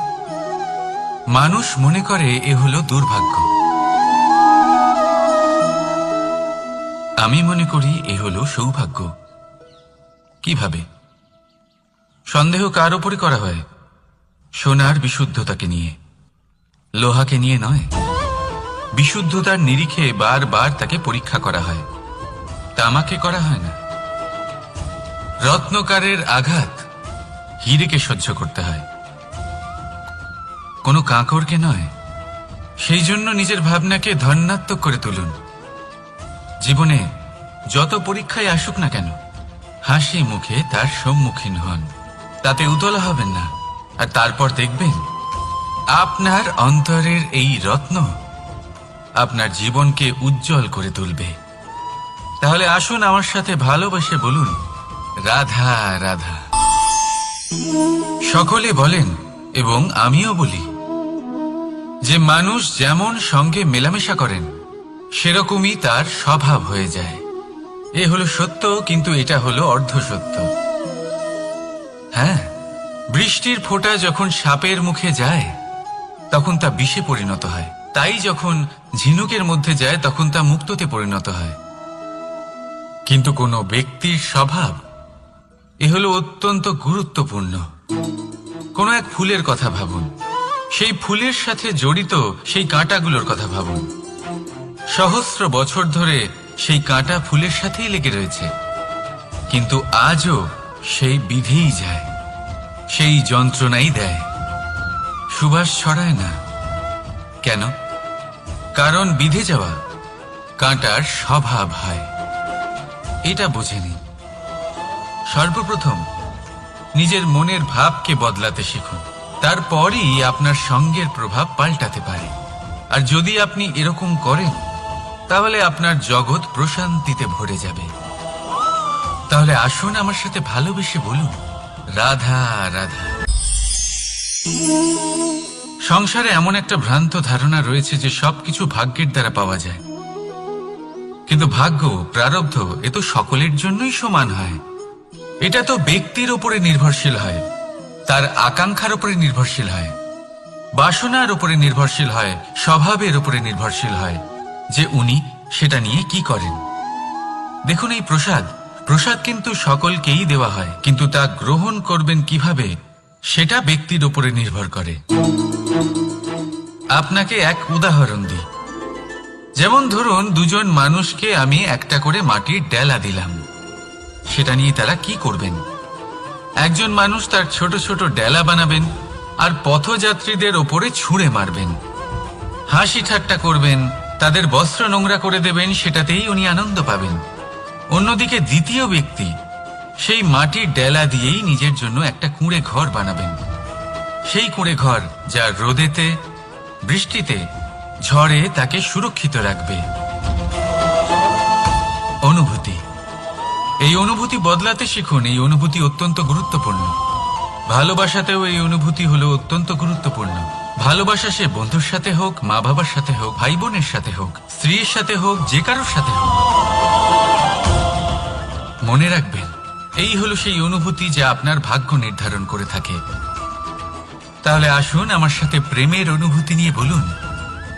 মানুষ মনে করে এ হলো দুর্ভাগ্য। আমি মনে করি এ হলো সৌভাগ্য। কিভাবে? সন্দেহ কার উপরে করা হয়? সোনার বিশুদ্ধতাকে নিয়ে, লোহাকে নিয়ে নয়। বিশুদ্ধতার নিরিখে বারবার তাকে পরীক্ষা করা হয়, তামাকে করা হয় না। রত্নকারের আঘাত হীরেকে সহ্য করতে হয়, কোনো কাঁকরকে নয়। সেই জন্য নিজের ভাবনাকে ধন্যাত্মক করে তুলুন। জীবনে যত পরীক্ষায় আসুক না কেন, হাসি মুখে তার সম্মুখীন হন, তাতে উতলা হবেন না। আর তারপর দেখবেন আপনার অন্তরের এই রত্ন আপনার জীবনকে উজ্জ্বল করে তুলবে। তাহলে আসুন আমার সাথে ভালোবেসে বলুন, রাধা রাধা। সকলে বলেন এবং আমিও বলি যে মানুষ যেমন সঙ্গে মেলামেশা করেন, সেরকমই তার স্বভাব হয়ে যায়। এ হলো সত্য, কিন্তু এটা হলো অর্ধ সত্য। হ্যাঁ, বৃষ্টির ফোঁটা যখন সাপের মুখে যায় তখন তা বিষে পরিণত হয়, তাই যখন ঝিনুকের মধ্যে যায় তখন তা মুক্ততে পরিণত হয়। কিন্তু কোনো ব্যক্তির স্বভাব, এ হলো অত্যন্ত গুরুত্বপূর্ণ। কোনো এক ফুলের কথা ভাবুন, সেই ফুলের সাথে জড়িত সেই কাঁটাগুলোর কথা ভাবুন। সহস্র বছর ধরে সেই কাঁটা ফুলের সাথেই লেগে রয়েছে, কিন্তু আজও সেই বিধেই যায়, সেই যন্ত্রণাই দেয়, সুবাস ছড়ায় না। কেন? কারণ বিধে যাওয়া কাঁটার স্বভাব হয়। এটা বুঝে নিন। সর্বপ্রথম নিজের মনের ভাবকে বদলাতে শিখুন, তারপরই আপনার সঙ্গের প্রভাব পাল্টাতে পারে। আর যদি আপনি এরকম করেন, তাহলে আপনার জগৎ প্রশান্তিতে ভরে যাবে। তাহলে আসুন আমার সাথে ভালোবেসে বলুন, রাধা রাধা। সংসারে এমন একটা ভ্রান্ত ধারণা রয়েছে যে সবকিছু ভাগ্যের দ্বারা পাওয়া যায়। কিন্তু ভাগ্য, প্রারব্ধ, এ তো সকলের জন্যই সমান হয়। এটা তো ব্যক্তির উপরে নির্ভরশীল হয়, তার আকাঙ্ক্ষার উপরে নির্ভরশীল হয়, বাসনার উপরে নির্ভরশীল হয়, স্বভাবের উপরে নির্ভরশীল হয় যে উনি সেটা নিয়ে কি করেন। দেখুন, এই প্রসাদ কিন্তু সকলকেই দেওয়া হয়, কিন্তু তা গ্রহণ করবেন কিভাবে সেটা ব্যক্তির উপরে নির্ভর করে। আপনাকে এক উদাহরণ দিই। যেমন ধরুন, দুজন মানুষকে আমি একটা করে মাটির ডেলা দিলাম, সেটা নিয়ে তারা কি করবেন? একজন মানুষ তার ছোট ছোট ডেলা বানাবেন আর পথযাত্রীদের ওপরে ছুঁড়ে মারবেন, হাসি ঠাট্টা করবেন, তাদের বস্ত্র নোংরা করে দেবেন, সেটাতেই উনি আনন্দ পাবেন। অন্যদিকে দ্বিতীয় ব্যক্তি সেই মাটির ডেলা দিয়েই নিজের জন্য একটা কুঁড়ে ঘর বানাবেন। সেই কুঁড়ে ঘর যা রোদেতে, বৃষ্টিতে, ঝড়ে তাকে সুরক্ষিত রাখবে। অনুভূতি, এই অনুভূতি বদলাতে শিখুন। এই অনুভূতি অত্যন্ত গুরুত্বপূর্ণ। ভালোবাসাতেও এই অনুভূতি হলো অত্যন্ত গুরুত্বপূর্ণ। ভালোবাসা সে বন্ধুর সাথে হোক, মা বাবার সাথে হোক, ভাই বোনের সাথে হোক, স্ত্রীর সাথে হোক, যে কারোর সাথে হোক। মনে রাখবেন, এই হলো সেই অনুভূতি যা আপনার ভাগ্য নির্ধারণ করে থাকে। তাহলে আসুন আমার সাথে প্রেমের অনুভূতি নিয়ে বলুন,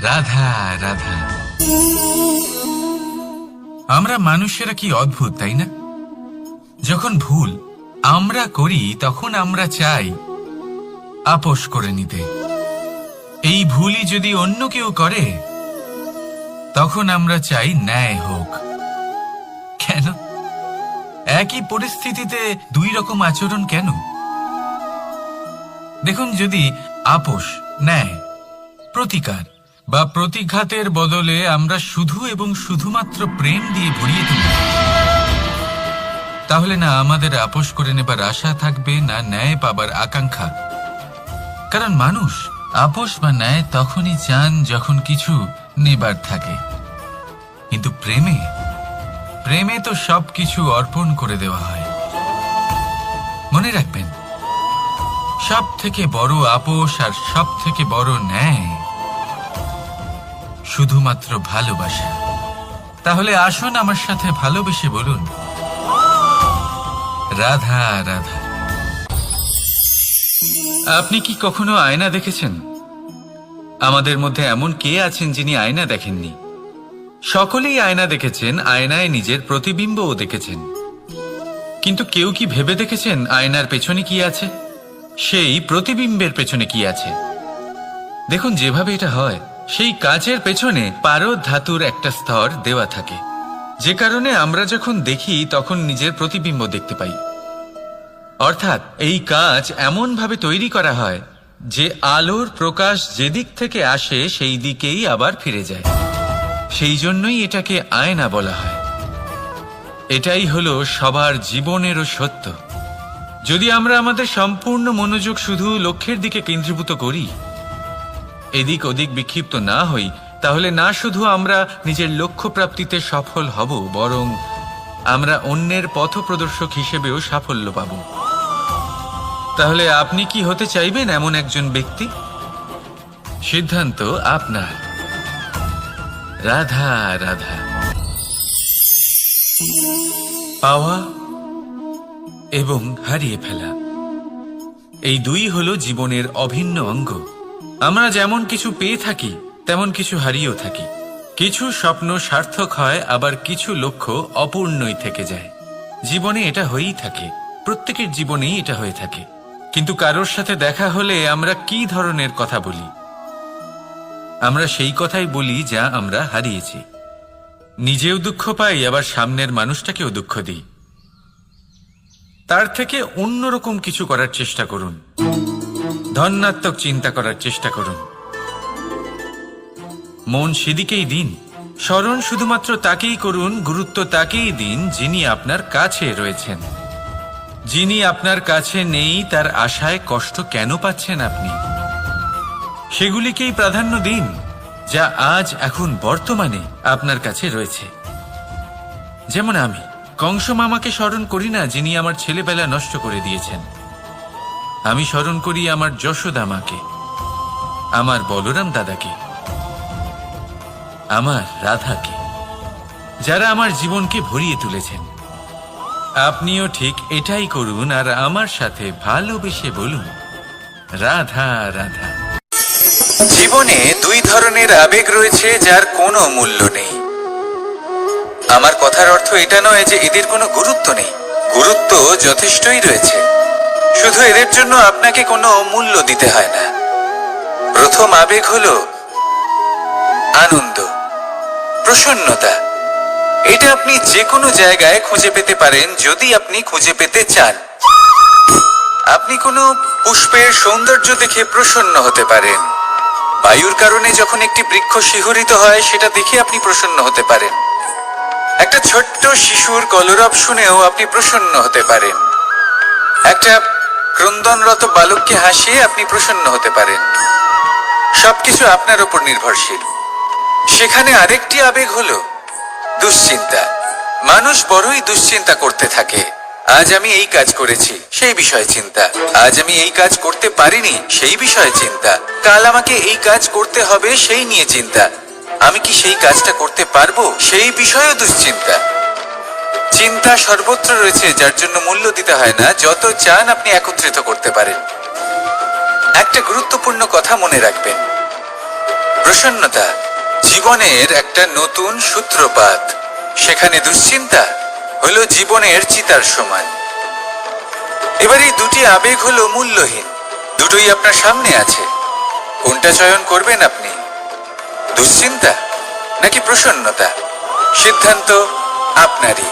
রাধা রাধা। আমরা মানুষেরা কি অদ্ভুত, তাই না? যখন ভুল আমরা করি তখন আমরা চাই আপোষ করে নিতে। এই ভুলই যদি অন্য কেউ করে তখন আমরা চাই ন্যায় হোক। কেন? একই পরিস্থিতিতে দুই রকম আচরণ কেন? দেখুন, যদি আপোষ, ন্যায়, প্রতিকার বা প্রতিঘাতের বদলে আমরা শুধু এবং শুধুমাত্র প্রেম দিয়ে ভরিয়ে তুলি, তাহলে না আমাদের আপোষ করে নেবার আশা থাকবে, না ন্যায় পাবার আকাঙ্ক্ষা। কারণ মানুষ আপোষ বা ন্যায় তখনই চান যখন কিছু নেবার থাকে। কিন্তু প্রেমে তো সবকিছু অর্পণ করে দেওয়া হয়। মনে রাখবেন, সব থেকে বড় আপোষ আর সব থেকে বড় ন্যায় শুধুমাত্র ভালোবাসা। তাহলে আসুন আমার সাথে ভালোবেসে বলুন, রাধা রাধা। আপনি কি কখনো আয়না দেখেছেন? আমাদের মধ্যে এমন কে আছেন যিনি আয়না দেখেননি? সকলেই আয়না দেখেছেন, আয়নায় নিজের প্রতিবিম্বও দেখেছেন। কিন্তু কেউ কি ভেবে দেখেছেন আয়নার পেছনে কি আছে? সেই প্রতিবিম্বের পেছনে কি আছে? দেখুন, যেভাবে এটা হয়, সেই কাচের পেছনে পারদ ধাতুর একটা স্তর দেওয়া থাকে, যে কারণে আমরা যখন দেখি তখন নিজের প্রতিবিম্ব দেখতে পাই। অর্থাৎ এই কাঁচ এমন ভাবে তৈরি করা হয় যে আলোর প্রকাশ যেদিক থেকে আসে সেই দিকেই আবার ফিরে যায়। সেই জন্যই এটাকে আয়না বলা হয়। এটাই হলো সবার জীবনেরও সত্য। যদি আমরা আমাদের সম্পূর্ণ মনোযোগ শুধু লক্ষ্যের দিকে কেন্দ্রীভূত করি, এদিক ওদিক বিক্ষিপ্ত না হই, তাহলে না শুধু আমরা নিজের লক্ষ্য প্রাপ্তিতে সফল হব, বরং আমরা অন্যের পথপ্রদর্শক হিসেবেও সাফল্য পাব। তাহলে আপনি কি হতে চাইবেন এমন একজন ব্যক্তি? সিদ্ধান্ত আপনার। রাধা রাধা। পাওয়া এবং হারিয়ে ফেলা, এই দুই হলো জীবনের অভিন্ন অঙ্গ। আমরা যেমন কিছু পেয়ে থাকি তেমন কিছু হারিয়েও থাকি। কিছু স্বপ্ন সার্থক হয়, আবার কিছু লক্ষ্য অপূর্ণই থেকে যায়। জীবনে এটা হয়েই থাকে, প্রত্যেকের জীবনেই এটা হয়ে থাকে। কিন্তু কারোর সাথে দেখা হলে আমরা কি ধরনের কথা বলি? আমরা সেই কথাই বলি যা আমরা হারিয়েছি। নিজেও দুঃখ পাই, আবার সামনের মানুষটাকেও দুঃখ দিই। তার থেকে অন্যরকম কিছু করার চেষ্টা করুন, ধনাত্মক চিন্তা করার চেষ্টা করুন। মন সেদিকেই দিন, স্মরণ শুধুমাত্র তাকেই করুন, গুরুত্ব তাকেই দিন যিনি আপনার কাছে রয়েছেন। যিনি আপনার কাছে নেই তার আশায় কষ্ট কেন পাচ্ছেন আপনি? সেগুলিকেই প্রাধান্য দিন যা আজ এখন বর্তমানে আপনার কাছে রয়েছে। যেমন আমি কংস মামাকে স্মরণ করি না, যিনি আমার ছেলেবেলা নষ্ট করে দিয়েছেন। আমি স্মরণ করি আমার যশোদা মাকে, আমার বলরাম দাদাকে, আমার রাধাকে, যারা আমার জীবনকে ভরিয়ে তুলেছেন। আপনিও ঠিক এটাই করুন আর আমার সাথে ভালোবেসে বলুন, রাধা রাধা। জীবনে দুই ধরনের আবেগ রয়েছে যার কোনো মূল্য নেই। আমার কথার অর্থ এটা নয় যে এদের কোনো গুরুত্ব নেই, গুরুত্ব যথেষ্টই রয়েছে। শুধু এদের জন্য আপনাকে কোনো মূল্য দিতে হয় না। প্রথম আবেগ হলো আনন্দ, প্রসন্নতা। এটা আপনি যে কোনো জায়গায় খুঁজে পেতে পারেন যদি আপনি খুঁজে পেতে চান। আপনি কোনো পুষ্পের সৌন্দর্য দেখে প্রসন্ন হতে পারেন। বায়ুর কারণে যখন একটি বৃক্ষ শিহরিত হয় সেটা দেখে আপনি প্রসন্ন হতে পারেন। একটা ছোট্ট শিশুর কলরব শুনেও আপনি প্রসন্ন হতে পারেন। একটা ক্রন্দনরত বালককে হাসিয়ে আপনি প্রসন্ন হতে পারেন। সবকিছু আপনার উপর নির্ভরশীল। সেখানে আরেকটি আবেগ হলো দুশ্চিন্তা। মানুষ বড়ই দুশ্চিন্তা করতে থাকে। আজ আমি এই কাজ করেছি, সেই বিষয়ে চিন্তা। আজ আমি এই কাজ করতে পারিনি, সেই বিষয়ে চিন্তা। কাল আমাকে এই কাজ করতে হবে, সেই নিয়ে চিন্তা। আমি কি সেই কাজটা করতে পারবো, সেই বিষয়েও দুশ্চিন্তা। চিন্তা সর্বত্র রয়েছে, যার জন্য মূল্য দিতে হয় না। যত চান আপনি একত্রিত করতে পারেন। একটা গুরুত্বপূর্ণ কথা মনে রাখবেন, প্রসন্নতা জীবনের একটা নতুন সূত্রপাত। সেখানে দুশ্চিন্তা হলো জীবনের চিতার সমান। এবার এই দুটি আবেগ হলো মূল্যহীন। দুটোই আপনার সামনে আছে। কোনটা চয়ন করবেন আপনি, দুশ্চিন্তা নাকি প্রসন্নতা? সিদ্ধান্ত আপনারই।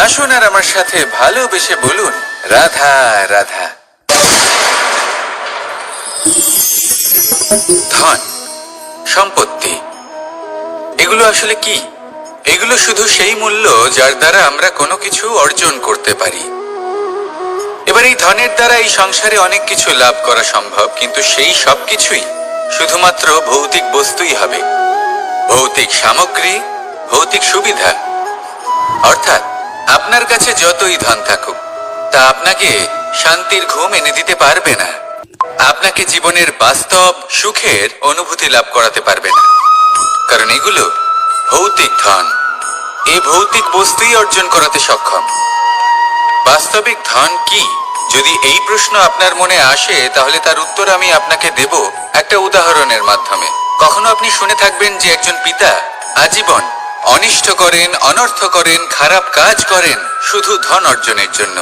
আসুন আর আমার সাথে ভালোবেসে বলুন, রাধা রাধা। ধন, সম্পত্তি, এগুলো আসলে কি? এগুলো শুধু সেই মূল্য যার দ্বারা আমরা কোনো কিছু অর্জন করতে পারি। এবার এই ধনের দ্বারা এই সংসারে অনেক কিছু লাভ করা সম্ভব, কিন্তু সেই সব কিছুই শুধুমাত্র ভৌতিক বস্তুই হবে। ভৌতিক সামগ্রী, ভৌতিক সুবিধা। অর্থাৎ আপনার কাছে যতই ধন থাকুক, তা আপনাকে শান্তির ঘুম এনে দিতে পারবে না। আপনাকে জীবনের বাস্তব সুখের অনুভূতি লাভ করাতে পারবে না, কারণ এগুলো ভৌতিক ধন। এই ভৌতিক বস্তুই অর্জন করাতে সক্ষম। বাস্তবিক ধন কি? যদি এই প্রশ্ন আপনার মনে আসে, তাহলে তার উত্তর আমি আপনাকে দেব একটা উদাহরণের মাধ্যমে। কখনো আপনি শুনে থাকবেন যে একজন পিতা আজীবন অনিষ্ট করেন, অনর্থ করেন, খারাপ কাজ করেন শুধু ধন অর্জনের জন্য।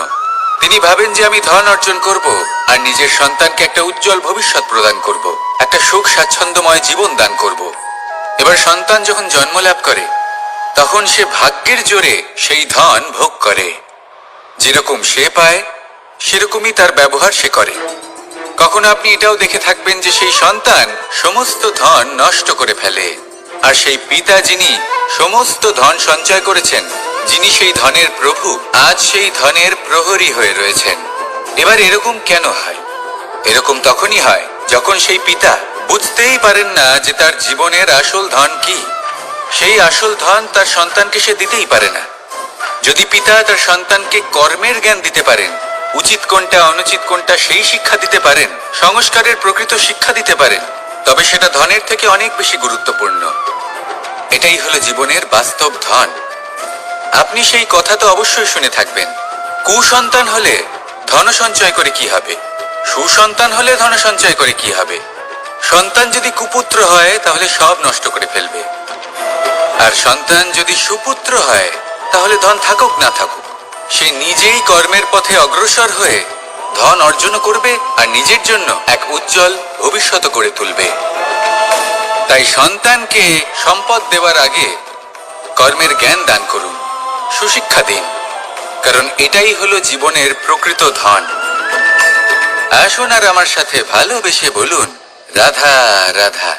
তিনি ভাবেন যে আমি ধন অর্জন করব আর নিজের সন্তানকে একটা উজ্জ্বল ভবিষ্যৎ প্রদান করব, একটা সুখ স্বাচ্ছন্দ্যময় জীবন দান করব। এবার সন্তান যখন জন্ম লাভ করে, তখন সে ভাগ্যের জোরে সেই ধন ভোগ করে। যেরকম সে পায় সেরকমই তার ব্যবহার সে করে। কখনো আপনি এটাও দেখে থাকবেন যে সেই সন্তান সমস্ত ধন নষ্ট করে ফেলে, আর সেই পিতা যিনি সমস্ত ধন সঞ্চয় করেছেন, যিনি সেই ধনের প্রভু, আজ সেই ধনের প্রহরী হয়ে রয়েছেন। এবার এরকম কেন হয়? এরকম তখনই হয় যখন সেই পিতা বুঝতেই পারেন না যে তার জীবনের আসল ধন কি। সেই আসল ধন তার সন্তানকে সে দিতেই পারে না। যদি পিতা তার সন্তানকে কর্মের জ্ঞান দিতে পারেন, উচিত কোনটা অনুচিত কোনটা সেই শিক্ষা দিতে পারেন, সংস্কারের প্রকৃত শিক্ষা দিতে পারেন, তবে সেটা ধনের থেকে অনেক বেশি গুরুত্বপূর্ণ। এটাই হলো জীবনের বাস্তব ধন। আপনি সেই কথা তো অবশ্যই শুনে থাকবেন, কুসন্তান হলে ধন সঞ্চয় করে কি হবে, সুসন্তান হলে ধন সঞ্চয় করে কি হবে। সন্তান যদি কুপুত্র হয় তাহলে সব নষ্ট করে ফেলবে, আর সন্তান যদি সুপুত্র হয় তাহলে ধন থাকুক না থাকুক, সে নিজেই কর্মের পথে অগ্রসর হয়ে ধন অর্জন করবে আর নিজের জন্য এক উজ্জ্বল ভবিষ্যৎ করে তুলবে। তাই সন্তানকে সম্পদ দেওয়ার আগে কর্মের জ্ঞান দান করুন, সুশিক্ষা দিন, কারণ এটাই হলো জীবনের প্রকৃত ধন। আসুন আর আমার সাথে ভালোবেসে বলুন, রাধা রাধা।